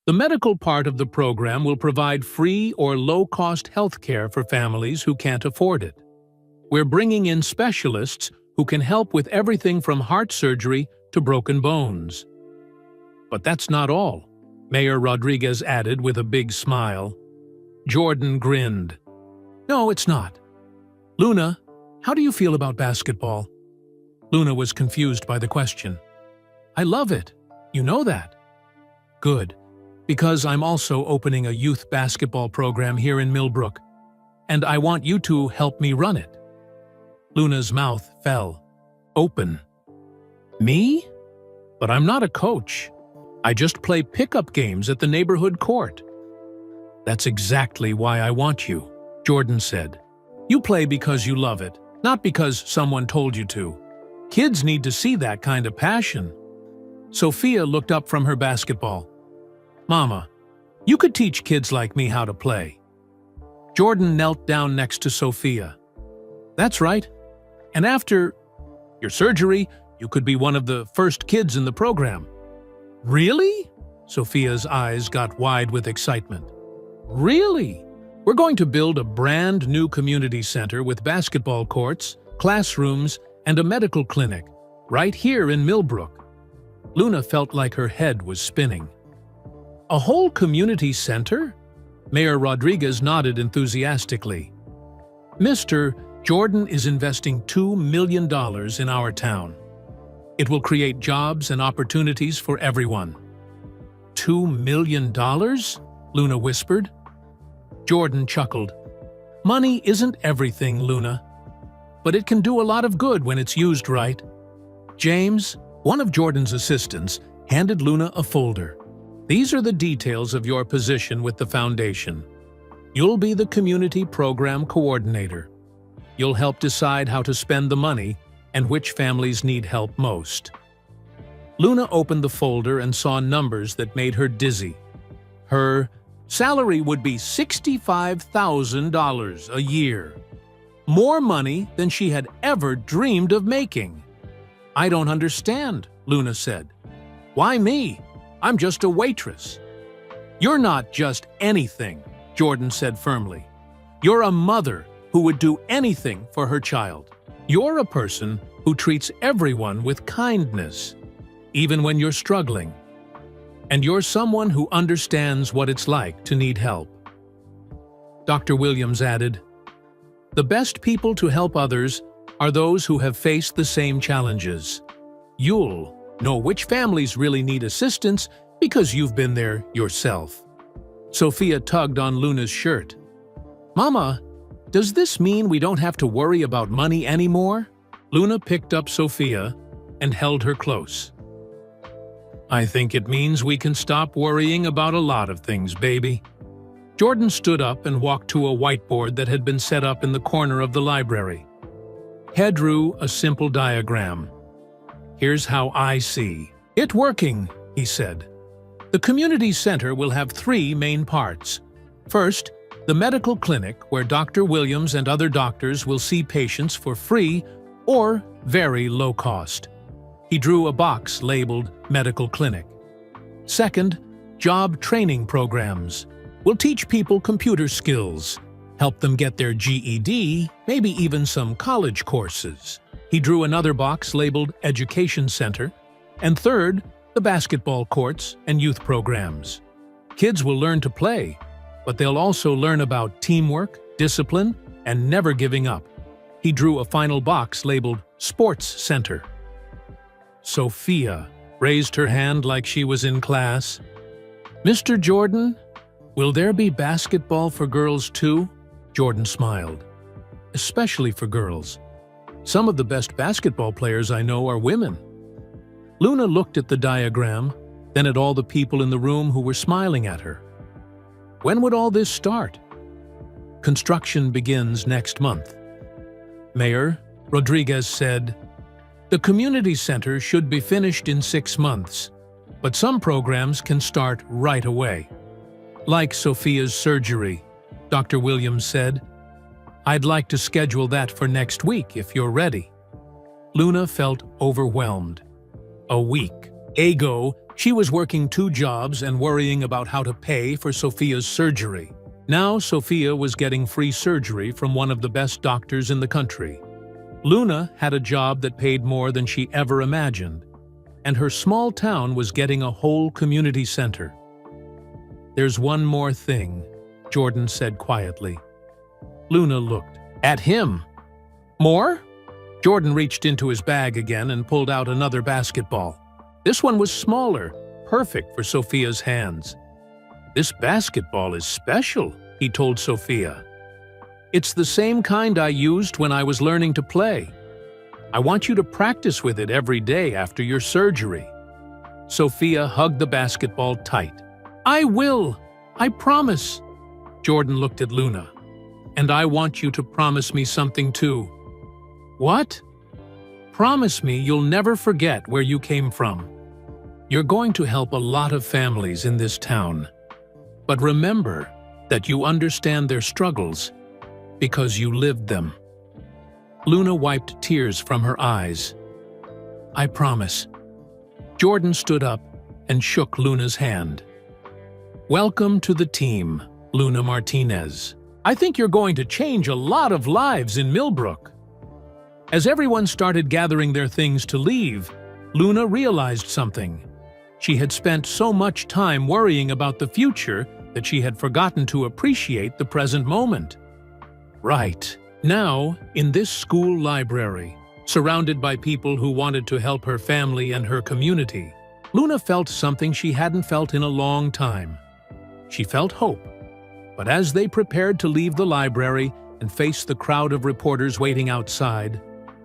The medical part of the program will provide free or low-cost health care for families who can't afford it. We're bringing in specialists who can help with everything from heart surgery to broken bones. But that's not all. Mayor Rodriguez added with a big smile. Jordan grinned. No, it's not. Luna, how do you feel about basketball? Luna was confused by the question. I love it. You know that. Good, because I'm also opening a youth basketball program here in Millbrook, and I want you to help me run it. Luna's mouth fell open. Me? But I'm not a coach. I just play pickup games at the neighborhood court. That's exactly why I want you, Jordan said. You play because you love it, not because someone told you to. Kids need to see that kind of passion. Sophia looked up from her basketball. Mama, you could teach kids like me how to play. Jordan knelt down next to Sophia. That's right. And after your surgery, you could be one of the first kids in the program. Really? Sophia's eyes got wide with excitement. Really? We're going to build a brand new community center with basketball courts, classrooms, and a medical clinic, right here in Millbrook. Luna felt like her head was spinning. A whole community center? Mayor Rodriguez nodded enthusiastically. Mr. Jordan is investing $2 million in our town. It will create jobs and opportunities for everyone. $2 million? Luna whispered. Jordan chuckled. Money isn't everything, Luna. But it can do a lot of good when it's used right. James, one of Jordan's assistants, handed Luna a folder. These are the details of your position with the foundation. You'll be the community program coordinator. You'll help decide how to spend the money and which families need help most. Luna opened the folder and saw numbers that made her dizzy. Her salary would be $65,000 a year. More money than she had ever dreamed of making. I don't understand, Luna said. Why me? I'm just a waitress. You're not just anything, Jordan said firmly. You're a mother who would do anything for her child. You're a person who treats everyone with kindness, even when you're struggling. And you're someone who understands what it's like to need help. Dr. Williams added, the best people to help others are those who have faced the same challenges. You'll know which families really need assistance because you've been there yourself. Sophia tugged on Luna's shirt. Mama, does this mean we don't have to worry about money anymore? Luna picked up Sophia and held her close. I think it means we can stop worrying about a lot of things, baby. Jordan stood up and walked to a whiteboard that had been set up in the corner of the library. He drew a simple diagram. Here's how I see it working, he said. The community center will have 3 main parts. First, the medical clinic where Dr. Williams and other doctors will see patients for free or very low cost. He drew a box labeled Medical Clinic. Second, job training programs. We'll teach people computer skills, help them get their GED, maybe even some college courses. He drew another box labeled Education Center. And third, the basketball courts and youth programs. Kids will learn to play, but they'll also learn about teamwork, discipline, and never giving up. He drew a final box labeled Sports Center. Sophia raised her hand like she was in class. Mr. Jordan, will there be basketball for girls too? Jordan smiled. Especially for girls. Some of the best basketball players I know are women. Luna looked at the diagram, then at all the people in the room who were smiling at her. When would all this start? Construction begins next month. Mayor Rodriguez said, the community center should be finished in 6 months, but some programs can start right away. Like Sophia's surgery, Dr. Williams said, I'd like to schedule that for next week if you're ready. Luna felt overwhelmed. A week ago, she was working 2 jobs and worrying about how to pay for Sophia's surgery. Now Sophia was getting free surgery from one of the best doctors in the country. Luna had a job that paid more than she ever imagined, and her small town was getting a whole community center. "There's one more thing," Jordan said quietly. Luna looked at him. "More?" Jordan reached into his bag again and pulled out another basketball. This one was smaller, perfect for Sophia's hands. "This basketball is special," he told Sophia. "It's the same kind I used when I was learning to play. I want you to practice with it every day after your surgery." Sophia hugged the basketball tight. "I will! I promise!" Jordan looked at Luna. "And I want you to promise me something too." "What?" "Promise me you'll never forget where you came from. You're going to help a lot of families in this town. But remember that you understand their struggles because you lived them." Luna wiped tears from her eyes. "I promise." Jordan stood up and shook Luna's hand. "Welcome to the team, Luna Martinez. I think you're going to change a lot of lives in Millbrook." As everyone started gathering their things to leave, Luna realized something. She had spent so much time worrying about the future that she had forgotten to appreciate the present moment. Right. Now, in this school library, surrounded by people who wanted to help her family and her community, Luna felt something she hadn't felt in a long time. She felt hope. But as they prepared to leave the library and face the crowd of reporters waiting outside,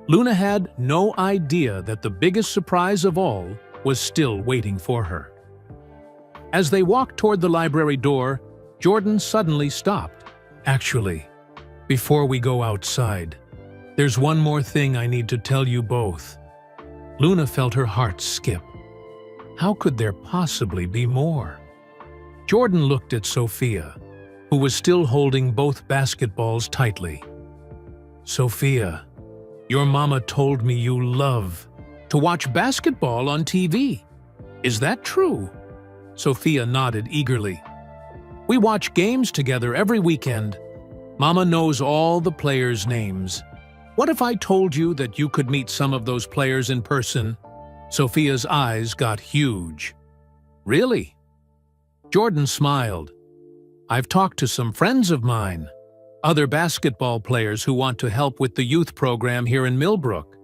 Luna had no idea that the biggest surprise of all was still waiting for her. As they walked toward the library door, Jordan suddenly stopped. "Actually, before we go outside, there's one more thing I need to tell you both." Luna felt her heart skip. How could there possibly be more? Jordan looked at Sophia, who was still holding both basketballs tightly. "Sophia, your mama told me you love to watch basketball on TV. Is that true?" Sophia nodded eagerly. "We watch games together every weekend. Mama knows all the players' names. What if I told you that you could meet some of those players in person?" Sophia's eyes got huge. "Really?" Jordan smiled. "I've talked to some friends of mine, other basketball players who want to help with the youth program here in Millbrook.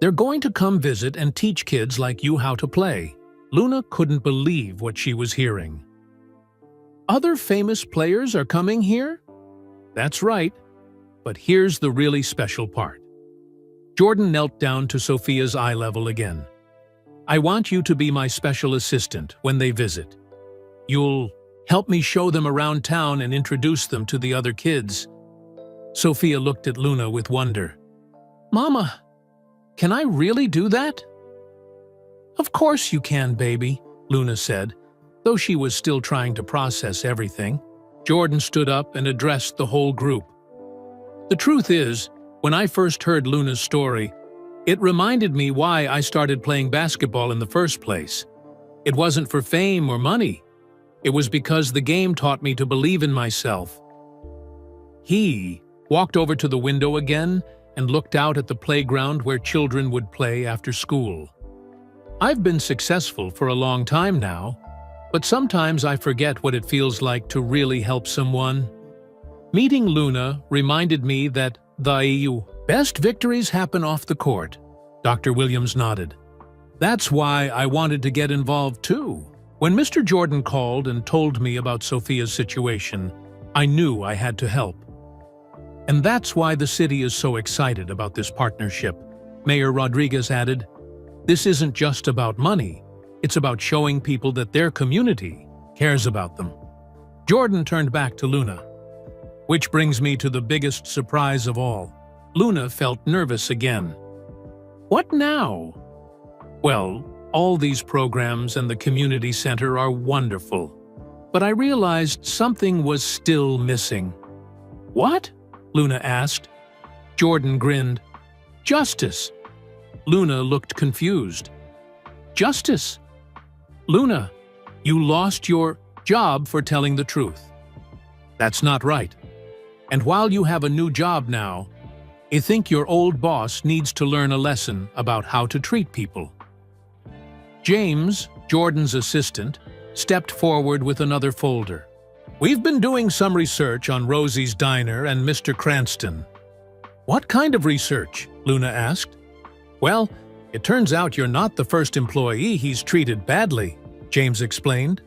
They're going to come visit and teach kids like you how to play." Luna couldn't believe what she was hearing. "Other famous players are coming here?" "That's right. But here's the really special part." Jordan knelt down to Sophia's eye level again. "I want you to be my special assistant when they visit. You'll help me show them around town and introduce them to the other kids." Sophia looked at Luna with wonder. "Mama, can I really do that?" "Of course you can, baby," Luna said, though she was still trying to process everything. Jordan stood up and addressed the whole group. "The truth is, when I first heard Luna's story, it reminded me why I started playing basketball in the first place. It wasn't for fame or money. It was because the game taught me to believe in myself." He walked over to the window again and looked out at the playground where children would play after school. "I've been successful for a long time now, but sometimes I forget what it feels like to really help someone. Meeting Luna reminded me that the best victories happen off the court." Dr. Williams nodded. "That's why I wanted to get involved too. When Mr. Jordan called and told me about Sophia's situation, I knew I had to help. And that's why the city is so excited about this partnership," Mayor Rodriguez added. "This isn't just about money. It's about showing people that their community cares about them." Jordan turned back to Luna. "Which brings me to the biggest surprise of all." Luna felt nervous again. "What now?" "Well, all these programs and the community center are wonderful. But I realized something was still missing." "What?" Luna asked. Jordan grinned. "Justice." Luna looked confused. "Justice? Luna, you lost your job for telling the truth." "That's not right. And while you have a new job now, I think your old boss needs to learn a lesson about how to treat people." James, Jordan's assistant, stepped forward with another folder. "We've been doing some research on Rosie's Diner and Mr. Cranston." "What kind of research?" Luna asked. "Well, it turns out you're not the first employee he's treated badly," James explained.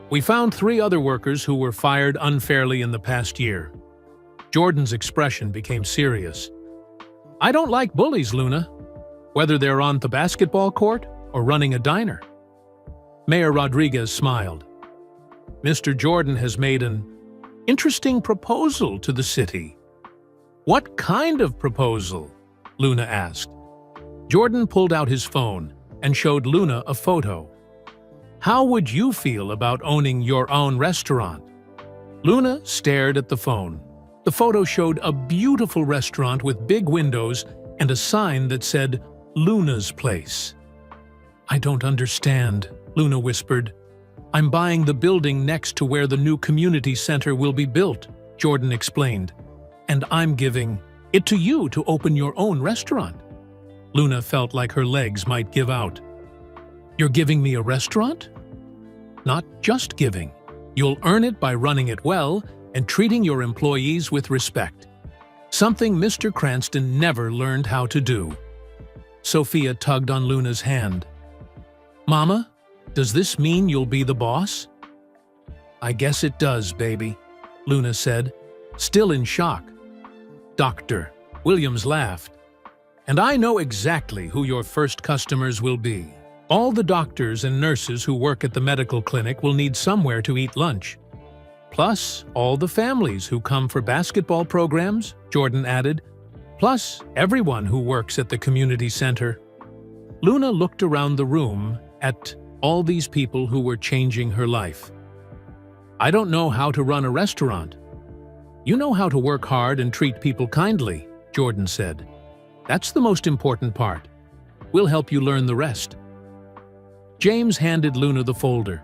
"We found 3 other workers who were fired unfairly in the past year." Jordan's expression became serious. "I don't like bullies, Luna, whether they're on the basketball court or running a diner." Mayor Rodriguez smiled. "Mr. Jordan has made an interesting proposal to the city." "What kind of proposal?" Luna asked. Jordan pulled out his phone and showed Luna a photo. "How would you feel about owning your own restaurant?" Luna stared at the phone. The photo showed a beautiful restaurant with big windows and a sign that said, "Luna's Place." "I don't understand," Luna whispered. "I'm buying the building next to where the new community center will be built," Jordan explained. "And I'm giving it to you to open your own restaurant." Luna felt like her legs might give out. "You're giving me a restaurant?" "Not just giving. You'll earn it by running it well and treating your employees with respect. Something Mr. Cranston never learned how to do." Sophia tugged on Luna's hand. "Mama, does this mean you'll be the boss?" "I guess it does, baby," Luna said, still in shock. Dr. Williams laughed. "And I know exactly who your first customers will be. All the doctors and nurses who work at the medical clinic will need somewhere to eat lunch. Plus, all the families who come for basketball programs," Jordan added. "Plus, everyone who works at the community center." Luna looked around the room at all these people who were changing her life. "I don't know how to run a restaurant." "You know how to work hard and treat people kindly," Jordan said. "That's the most important part. We'll help you learn the rest." James handed Luna the folder.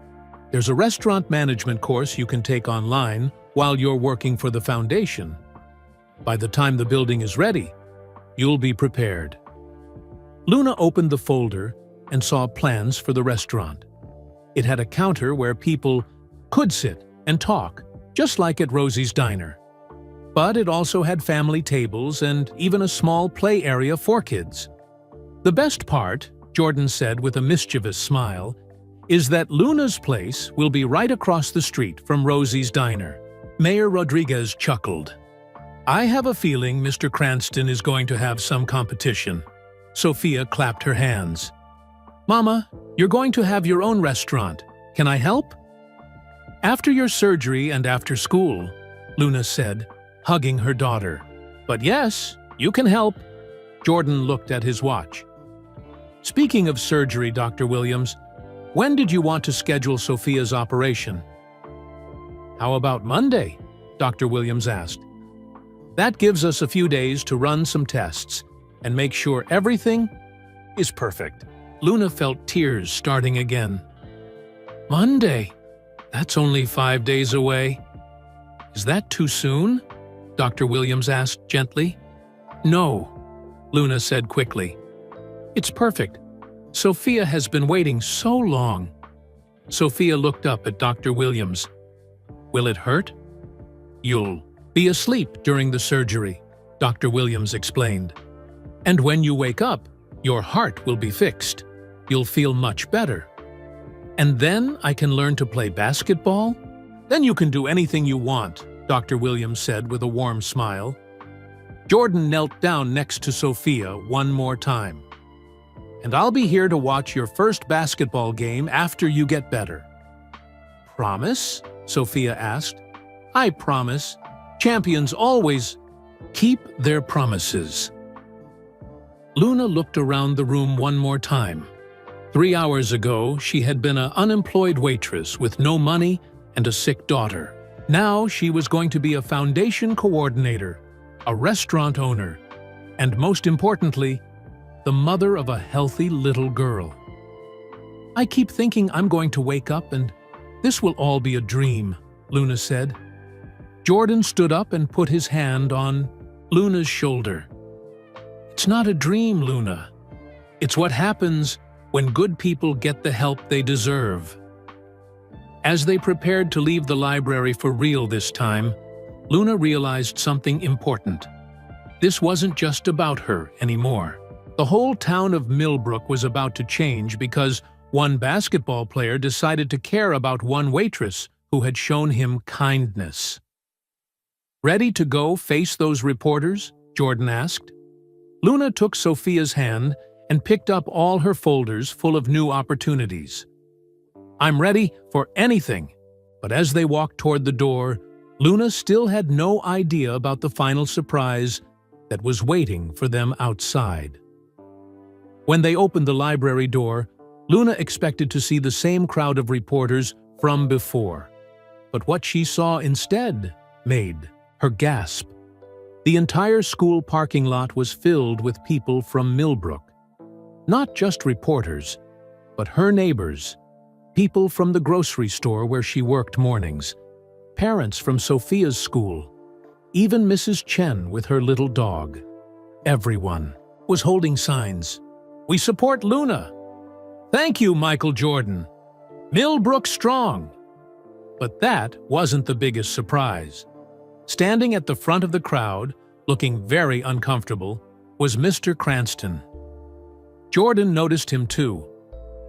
"There's a restaurant management course you can take online while you're working for the foundation. By the time the building is ready, you'll be prepared." Luna opened the folder and saw plans for the restaurant. It had a counter where people could sit and talk, just like at Rosie's Diner. But it also had family tables and even a small play area for kids. "The best part," Jordan said with a mischievous smile, "is that Luna's Place will be right across the street from Rosie's Diner." Mayor Rodriguez chuckled. "I have a feeling Mr. Cranston is going to have some competition." Sophia clapped her hands. "Mama, you're going to have your own restaurant. Can I help?" "After your surgery and after school," Luna said, hugging her daughter. "But yes, you can help." Jordan looked at his watch. "Speaking of surgery, Dr. Williams, when did you want to schedule Sophia's operation?" "How about Monday?" Dr. Williams asked. "That gives us a few days to run some tests and make sure everything is perfect." Luna felt tears starting again. "Monday? That's only 5 days away." "Is that too soon?" Dr. Williams asked gently. "No," Luna said quickly. "It's perfect. Sophia has been waiting so long." Sophia looked up at Dr. Williams. "Will it hurt?" "You'll be asleep during the surgery," Dr. Williams explained. "And when you wake up, your heart will be fixed. You'll feel much better. And then I can learn to play basketball? Then you can do anything you want," Dr. Williams said with a warm smile. Jordan knelt down next to Sophia one more time. "And I'll be here to watch your first basketball game after you get better." "Promise?" Sophia asked. "I promise. Champions always keep their promises." Luna looked around the room one more time. 3 hours ago, she had been an unemployed waitress with no money and a sick daughter. Now she was going to be a foundation coordinator, a restaurant owner, and most importantly, the mother of a healthy little girl. "I keep thinking I'm going to wake up and this will all be a dream," Luna said. Jordan stood up and put his hand on Luna's shoulder. "It's not a dream, Luna. It's what happens when good people get the help they deserve." As they prepared to leave the library for real this time, Luna realized something important. This wasn't just about her anymore. The whole town of Millbrook was about to change because one basketball player decided to care about one waitress who had shown him kindness. "Ready to go face those reporters?" Jordan asked. Luna took Sophia's hand and picked up all her folders full of new opportunities. "I'm ready for anything." But as they walked toward the door, Luna still had no idea about the final surprise that was waiting for them outside. When they opened the library door, Luna expected to see the same crowd of reporters from before. But what she saw instead made her gasp. The entire school parking lot was filled with people from Millbrook. Not just reporters, but her neighbors, people from the grocery store where she worked mornings, parents from Sophia's school, even Mrs. Chen with her little dog. Everyone was holding signs. "We support Luna." "Thank you, Michael Jordan." "Millbrook strong." But that wasn't the biggest surprise. Standing at the front of the crowd, looking very uncomfortable, was Mr. Cranston. Jordan noticed him too.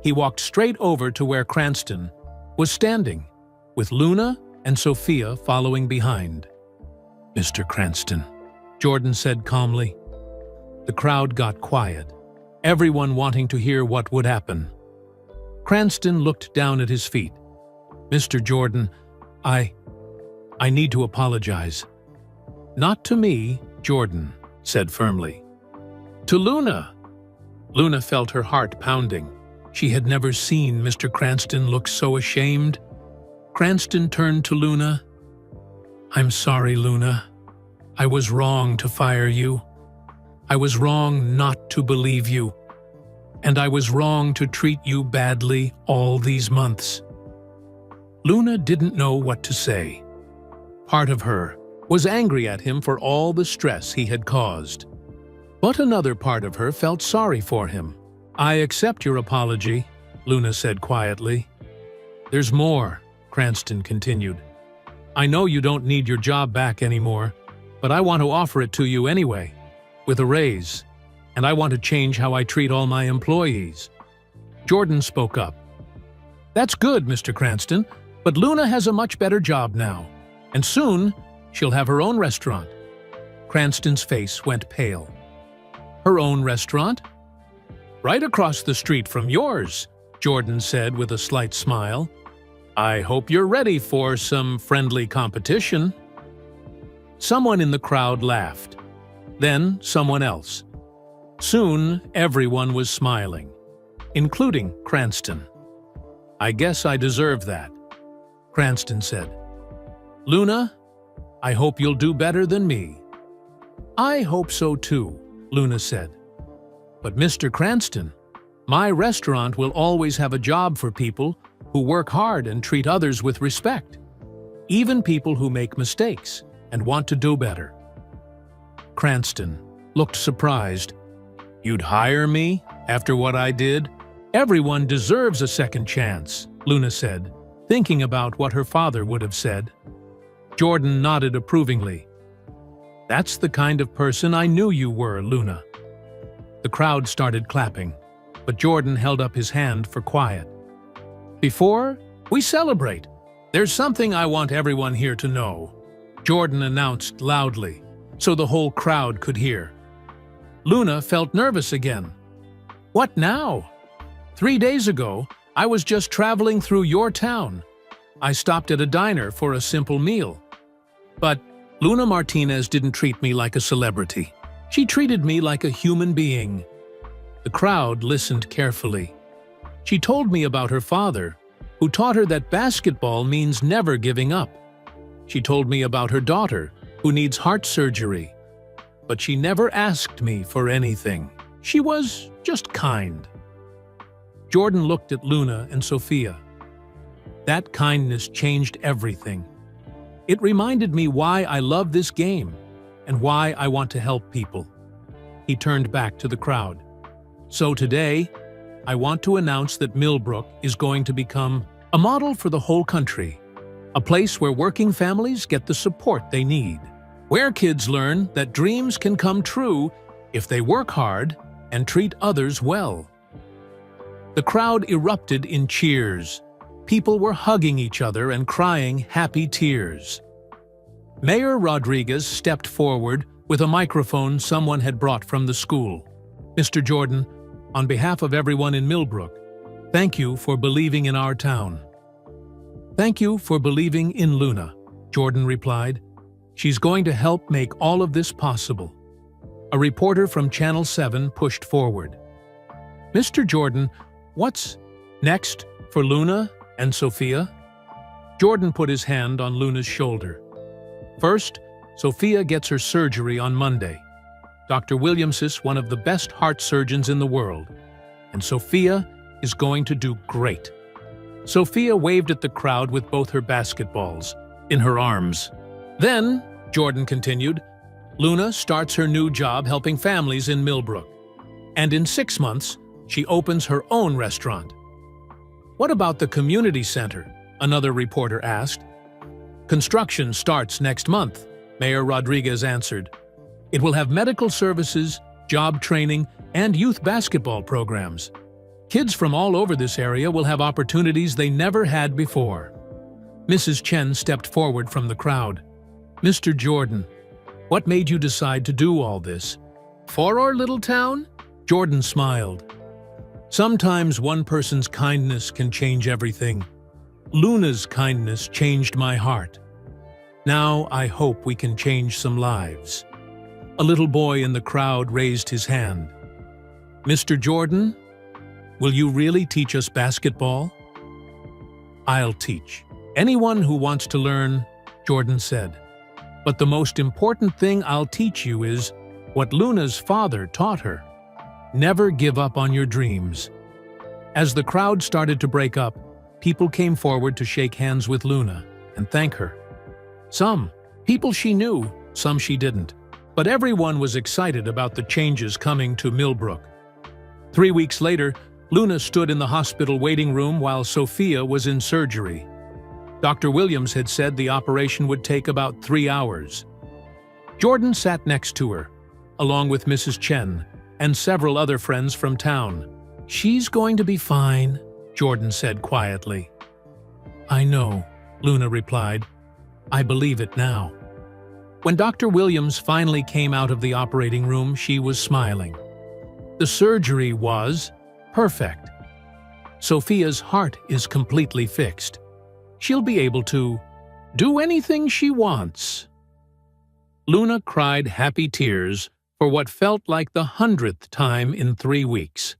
He walked straight over to where Cranston was standing, with Luna and Sophia following behind. "Mr. Cranston," Jordan said calmly. The crowd got quiet, everyone wanting to hear what would happen. Cranston looked down at his feet. "Mr. Jordan, I need to apologize." "Not to me," Jordan said firmly. "To Luna." Luna felt her heart pounding. She had never seen Mr. Cranston look so ashamed. Cranston turned to Luna. "I'm sorry, Luna. I was wrong to fire you. I was wrong not to believe you. And I was wrong to treat you badly all these months." Luna didn't know what to say. Part of her was angry at him for all the stress he had caused. But another part of her felt sorry for him. "I accept your apology," Luna said quietly. "There's more," Cranston continued. "I know you don't need your job back anymore, but I want to offer it to you anyway, with a raise, and I want to change how I treat all my employees." Jordan spoke up. "That's good, Mr. Cranston, but Luna has a much better job now, and soon she'll have her own restaurant." Cranston's face went pale. "Her own restaurant?" "Right across the street from yours," Jordan said with a slight smile. "I hope you're ready for some friendly competition." Someone in the crowd laughed. Then someone else. Soon everyone was smiling, including Cranston. "I guess I deserve that," Cranston said. "Luna, I hope you'll do better than me." "I hope so too," Luna said. "But Mr. Cranston, my restaurant will always have a job for people who work hard and treat others with respect, even people who make mistakes and want to do better." Cranston looked surprised. "You'd hire me after what I did?" "Everyone deserves a second chance," Luna said, thinking about what her father would have said. Jordan nodded approvingly. "That's the kind of person I knew you were, Luna." The crowd started clapping, but Jordan held up his hand for quiet. "Before we celebrate, there's something I want everyone here to know," Jordan announced loudly, so the whole crowd could hear. Luna felt nervous again. "What now?" 3 days ago, I was just traveling through your town. I stopped at a diner for a simple meal. But Luna Martinez didn't treat me like a celebrity. She treated me like a human being." The crowd listened carefully. She told me about her father, who taught her that basketball means never giving up. She told me about her daughter, who needs heart surgery. But she never asked me for anything. She was just kind. Jordan looked at Luna and Sophia. That kindness changed everything. It reminded me why I love this game and why I want to help people. He turned back to the crowd. "So today, I want to announce that Millbrook is going to become a model for the whole country, a place where working families get the support they need, where kids learn that dreams can come true if they work hard and treat others well. The crowd erupted in cheers. People were hugging each other and crying happy tears. Mayor Rodriguez stepped forward with a microphone someone had brought from the school. "Mr. Jordan, on behalf of everyone in Millbrook, thank you for believing in our town." "Thank you for believing in Luna," Jordan replied. "She's going to help make all of this possible." A reporter from Channel 7 pushed forward. "Mr. Jordan, what's next for Luna and Sophia?" Jordan put his hand on Luna's shoulder. "First, Sophia gets her surgery on Monday. Dr. Williams is one of the best heart surgeons in the world, and Sophia is going to do great." Sophia waved at the crowd with both her basketballs in her arms. "Then," Jordan continued, "Luna starts her new job helping families in Millbrook. And in 6 months, she opens her own restaurant." "What about the community center?" another reporter asked. "Construction starts next month," Mayor Rodriguez answered. "It will have medical services, job training, and youth basketball programs. Kids from all over this area will have opportunities they never had before." Mrs. Chen stepped forward from the crowd. "Mr. Jordan, what made you decide to do all this? For our little town?" Jordan smiled. "Sometimes one person's kindness can change everything. Luna's kindness changed my heart. Now I hope we can change some lives." A little boy in the crowd raised his hand. "Mr. Jordan, will you really teach us basketball?" "I'll teach anyone who wants to learn," Jordan said. "But the most important thing I'll teach you is what Luna's father taught her. Never give up on your dreams." As the crowd started to break up, people came forward to shake hands with Luna and thank her. Some people she knew, some she didn't. But everyone was excited about the changes coming to Millbrook. 3 weeks later, Luna stood in the hospital waiting room while Sophia was in surgery. Dr. Williams had said the operation would take about 3 hours. Jordan sat next to her, along with Mrs. Chen and several other friends from town. "She's going to be fine," Jordan said quietly. "I know," Luna replied. "I believe it now." When Dr. Williams finally came out of the operating room, she was smiling. The surgery was perfect. Sophia's heart is completely fixed. She'll be able to do anything she wants. Luna cried happy tears for what felt like the 100th time in 3 weeks.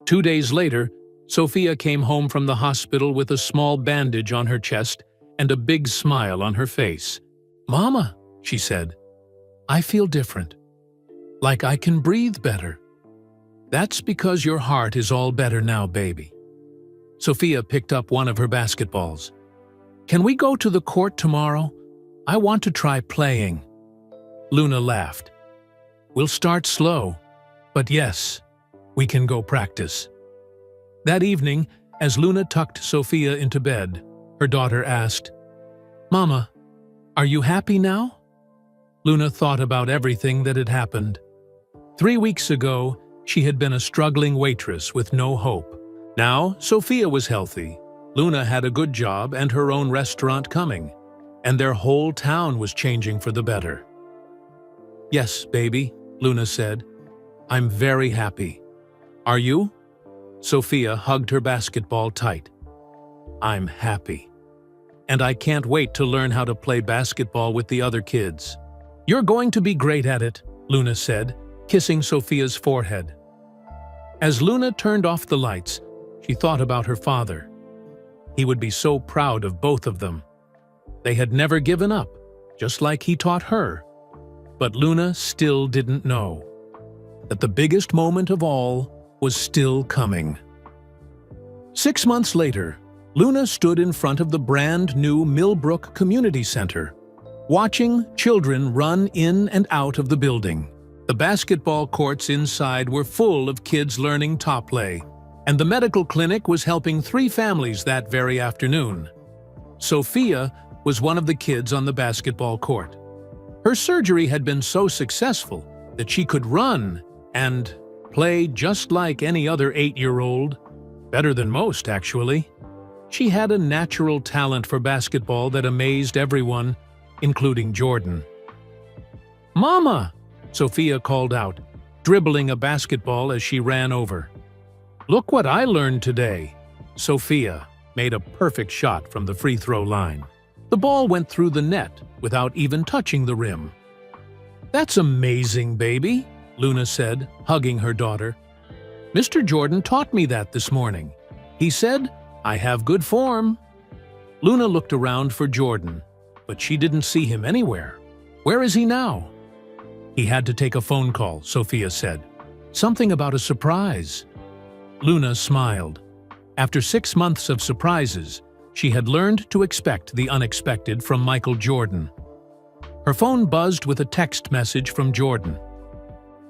2 days later, Sophia came home from the hospital with a small bandage on her chest and a big smile on her face. "Mama," she said, "I feel different. Like I can breathe better." "That's because your heart is all better now, baby." Sophia picked up one of her basketballs. "Can we go to the court tomorrow? I want to try playing." Luna laughed. "We'll start slow, but yes, we can go practice." That evening, as Luna tucked Sophia into bed, her daughter asked, "Mama, are you happy now?" Luna thought about everything that had happened. 3 weeks ago, she had been a struggling waitress with no hope. Now, Sophia was healthy. Luna had a good job and her own restaurant coming, and their whole town was changing for the better. "Yes, baby," Luna said. "I'm very happy. Are you?" Sophia hugged her basketball tight. "I'm happy. And I can't wait to learn how to play basketball with the other kids." "You're going to be great at it," Luna said, kissing Sophia's forehead. As Luna turned off the lights, she thought about her father. He would be so proud of both of them. They had never given up, just like he taught her. But Luna still didn't know that the biggest moment of all was still coming. 6 months later, Luna stood in front of the brand-new Millbrook Community Center, watching children run in and out of the building. The basketball courts inside were full of kids learning top lay, And the medical clinic was helping 3 families that very afternoon. Sophia was one of the kids on the basketball court. Her surgery had been so successful that she could run and play just like any other 8-year-old. Better than most, actually. She had a natural talent for basketball that amazed everyone, including Jordan. "Mama!" Sophia called out, dribbling a basketball as she ran over. "Look what I learned today." Sophia made a perfect shot from the free throw line. The ball went through the net without even touching the rim. "That's amazing, baby," Luna said, hugging her daughter. "Mr. Jordan taught me that this morning. He said, I have good form." Luna looked around for Jordan, but she didn't see him anywhere. "Where is he now?" "He had to take a phone call," Sophia said. "Something about a surprise." Luna smiled. After 6 months of surprises, she had learned to expect the unexpected from Michael Jordan. Her phone buzzed with a text message from Jordan.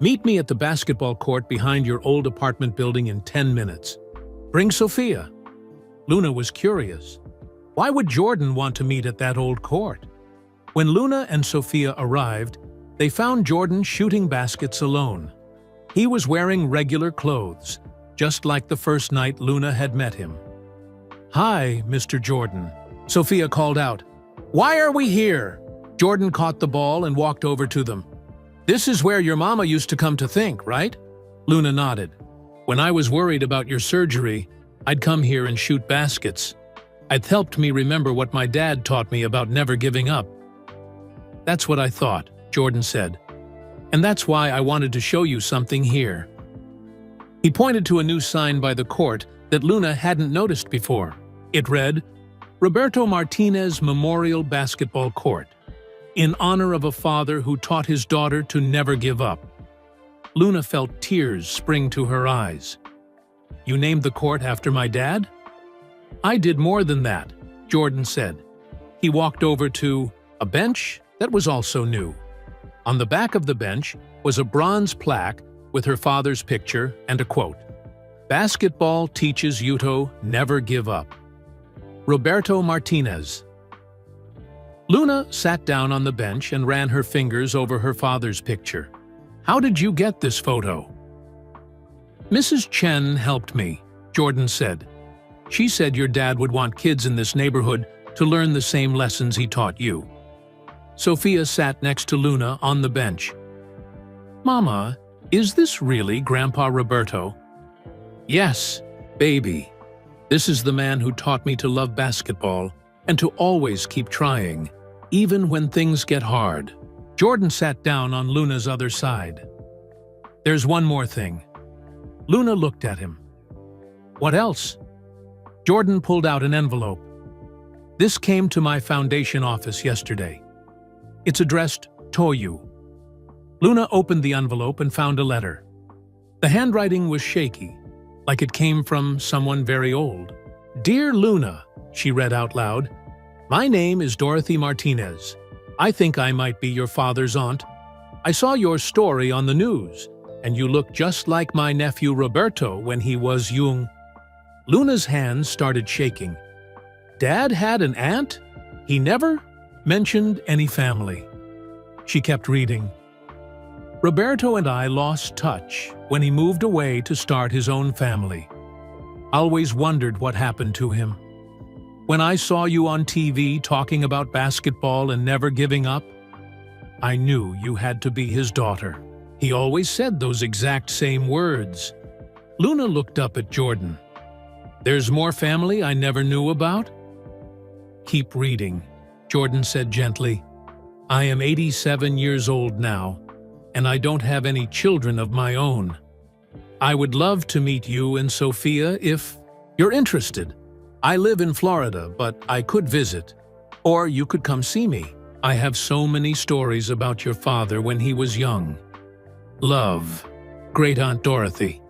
"Meet me at the basketball court behind your old apartment building in 10 minutes. Bring Sophia." Luna was curious. Why would Jordan want to meet at that old court? When Luna and Sophia arrived, they found Jordan shooting baskets alone. He was wearing regular clothes, just like the first night Luna had met him. "Hi, Mr. Jordan," Sophia called out. "Why are we here?" Jordan caught the ball and walked over to them. "This is where your mama used to come to think, right?" Luna nodded. "When I was worried about your surgery, I'd come here and shoot baskets. It helped me remember what my dad taught me about never giving up." "That's what I thought," Jordan said. "And that's why I wanted to show you something here." He pointed to a new sign by the court that Luna hadn't noticed before. It read, "Roberto Martinez Memorial Basketball Court, in honor of a father who taught his daughter to never give up." Luna felt tears spring to her eyes. "You named the court after my dad?" "I did more than that," Jordan said. He walked over to a bench that was also new. On the back of the bench was a bronze plaque with her father's picture and a quote, "Basketball teaches you to never give up. Roberto Martinez." Luna sat down on the bench and ran her fingers over her father's picture. "How did you get this photo?" "Mrs. Chen helped me," Jordan said. "She said your dad would want kids in this neighborhood to learn the same lessons he taught you." Sophia sat next to Luna on the bench. "Mama, is this really Grandpa Roberto?" "Yes, baby. This is the man who taught me to love basketball and to always keep trying, even when things get hard." Jordan sat down on Luna's other side. "There's one more thing." Luna looked at him. "What else?" Jordan pulled out an envelope. "This came to my foundation office yesterday. It's addressed Toyu." Luna opened the envelope and found a letter. The handwriting was shaky, like it came from someone very old. "Dear Luna," she read out loud, "my name is Dorothy Martinez. I think I might be your father's aunt. I saw your story on the news, and you look just like my nephew Roberto when he was young." Luna's hands started shaking. Dad had an aunt? He never mentioned any family. She kept reading. "Roberto and I lost touch when he moved away to start his own family. Always wondered what happened to him. When I saw you on TV talking about basketball and never giving up, I knew you had to be his daughter. He always said those exact same words." Luna looked up at Jordan. "There's more family I never knew about?" "Keep reading," Jordan said gently. "I am 87 years old now, and I don't have any children of my own. I would love to meet you and Sophia if you're interested. I live in Florida, but I could visit. Or you could come see me. I have so many stories about your father when he was young. Love, Great Aunt Dorothy."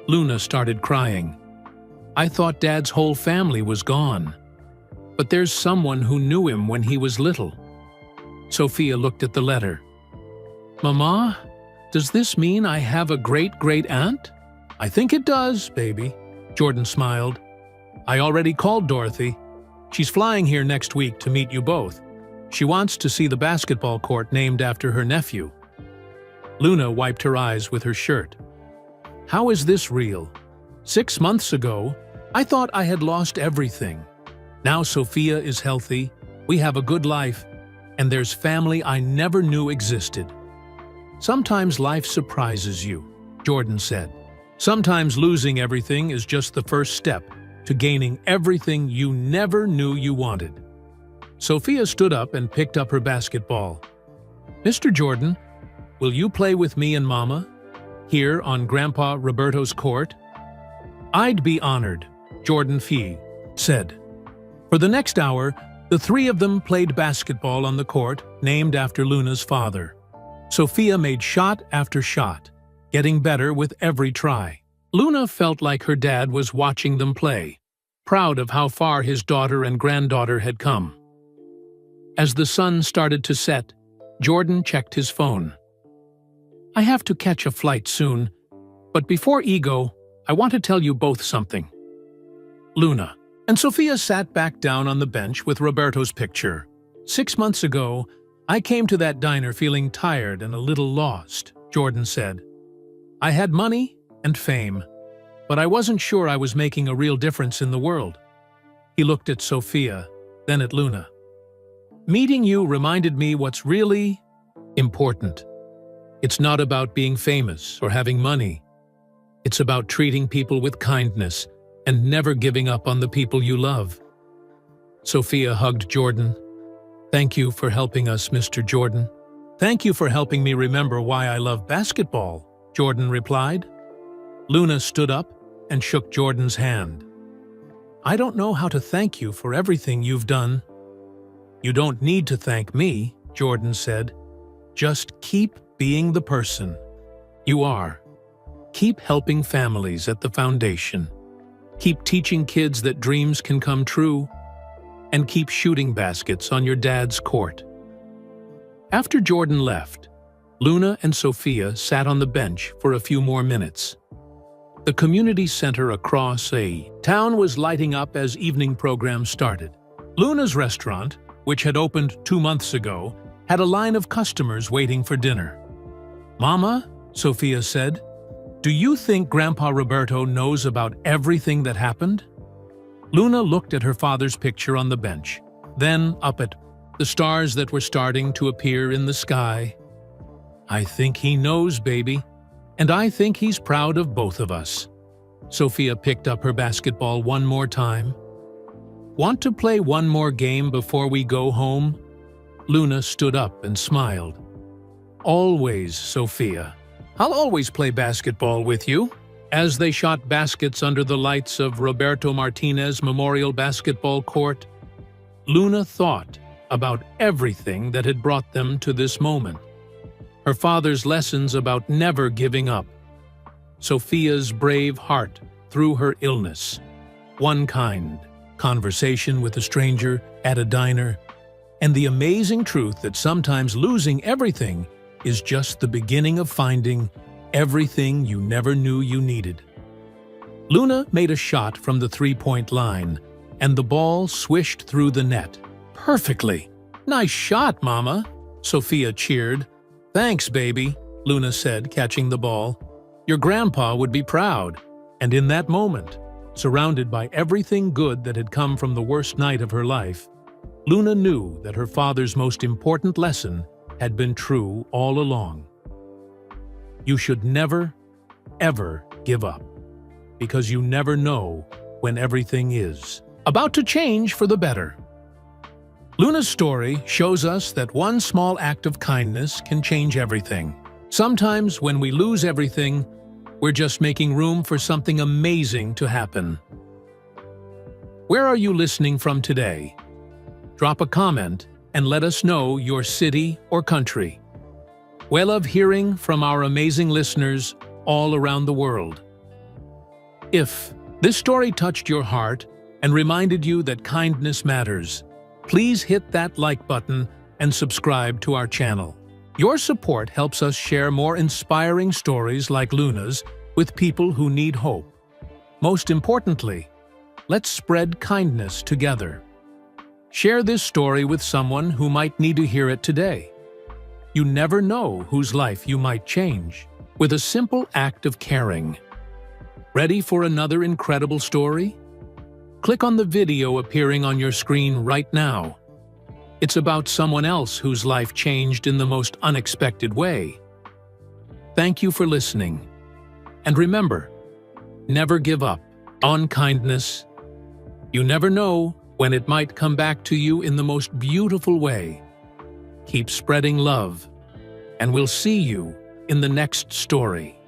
Luna started crying. "I thought Dad's whole family was gone. But there's someone who knew him when he was little." Sophia looked at the letter. "Mama, does this mean I have a great-great-aunt?" "I think it does, baby. Jordan smiled. I already called Dorothy. She's flying here next week to meet you both. She wants to see the basketball court named after her nephew. Luna wiped her eyes with her shirt. How is this real? 6 months ago, I thought I had lost everything. Now Sophia is healthy, we have a good life, and there's family I never knew existed. Sometimes life surprises you, Jordan said. Sometimes losing everything is just the first step to gaining everything you never knew you wanted. Sophia stood up and picked up her basketball. Mr. Jordan, will you play with me and Mama here on Grandpa Roberto's court? I'd be honored, Jordan Fee said. For the next hour, the three of them played basketball on the court named after Luna's father. Sophia made shot after shot, getting better with every try. Luna felt like her dad was watching them play, proud of how far his daughter and granddaughter had come. As the sun started to set, Jordan checked his phone. I have to catch a flight soon, but before Ego, I want to tell you both something. Luna. And Sophia sat back down on the bench with Roberto's picture. 6 months ago, I came to that diner feeling tired and a little lost, Jordan said. I had money and fame, but I wasn't sure I was making a real difference in the world. He looked at Sophia, then at Luna. Meeting you reminded me what's really important. It's not about being famous or having money. It's about treating people with kindness and never giving up on the people you love. Sophia hugged Jordan. Thank you for helping us, Mr. Jordan. Thank you for helping me remember why I love basketball, Jordan replied. Luna stood up and shook Jordan's hand. I don't know how to thank you for everything you've done. You don't need to thank me, Jordan said. Just keep being the person you are. Keep helping families at the foundation. Keep teaching kids that dreams can come true. And keep shooting baskets on your dad's court. After Jordan left, Luna and Sophia sat on the bench for a few more minutes. The community center across a town was lighting up as evening programs started. Luna's restaurant, which had opened 2 months ago, had a line of customers waiting for dinner. Mama, Sophia said, do you think Grandpa Roberto knows about everything that happened? Luna looked at her father's picture on the bench, then up at the stars that were starting to appear in the sky. I think he knows, baby, and I think he's proud of both of us. Sophia picked up her basketball one more time. Want to play one more game before we go home? Luna stood up and smiled. Always, Sophia. I'll always play basketball with you. As they shot baskets under the lights of Roberto Martinez Memorial Basketball Court, Luna thought about everything that had brought them to this moment. Her father's lessons about never giving up. Sophia's brave heart through her illness. One kind conversation with a stranger at a diner, and the amazing truth that sometimes losing everything is just the beginning of finding everything you never knew you needed. Luna made a shot from the three-point line, and the ball swished through the net. Perfectly! Nice shot, Mama! Sophia cheered. Thanks, baby, Luna said, catching the ball. Your grandpa would be proud. And in that moment, surrounded by everything good that had come from the worst night of her life, Luna knew that her father's most important lesson had been true all along. You should never, ever give up, because you never know when everything is about to change for the better. Luna's story shows us that one small act of kindness can change everything. Sometimes when we lose everything, we're just making room for something amazing to happen. Where are you listening from today? Drop a comment and let us know your city or country. We love hearing from our amazing listeners all around the world. If this story touched your heart and reminded you that kindness matters, please hit that like button and subscribe to our channel. Your support helps us share more inspiring stories like Luna's with people who need hope. Most importantly, let's spread kindness together. Share this story with someone who might need to hear it today. You never know whose life you might change with a simple act of caring. Ready for another incredible story? Click on the video appearing on your screen right now. It's about someone else whose life changed in the most unexpected way. Thank you for listening. And remember, never give up on kindness. You never know when it might come back to you in the most beautiful way. Keep spreading love, and we'll see you in the next story.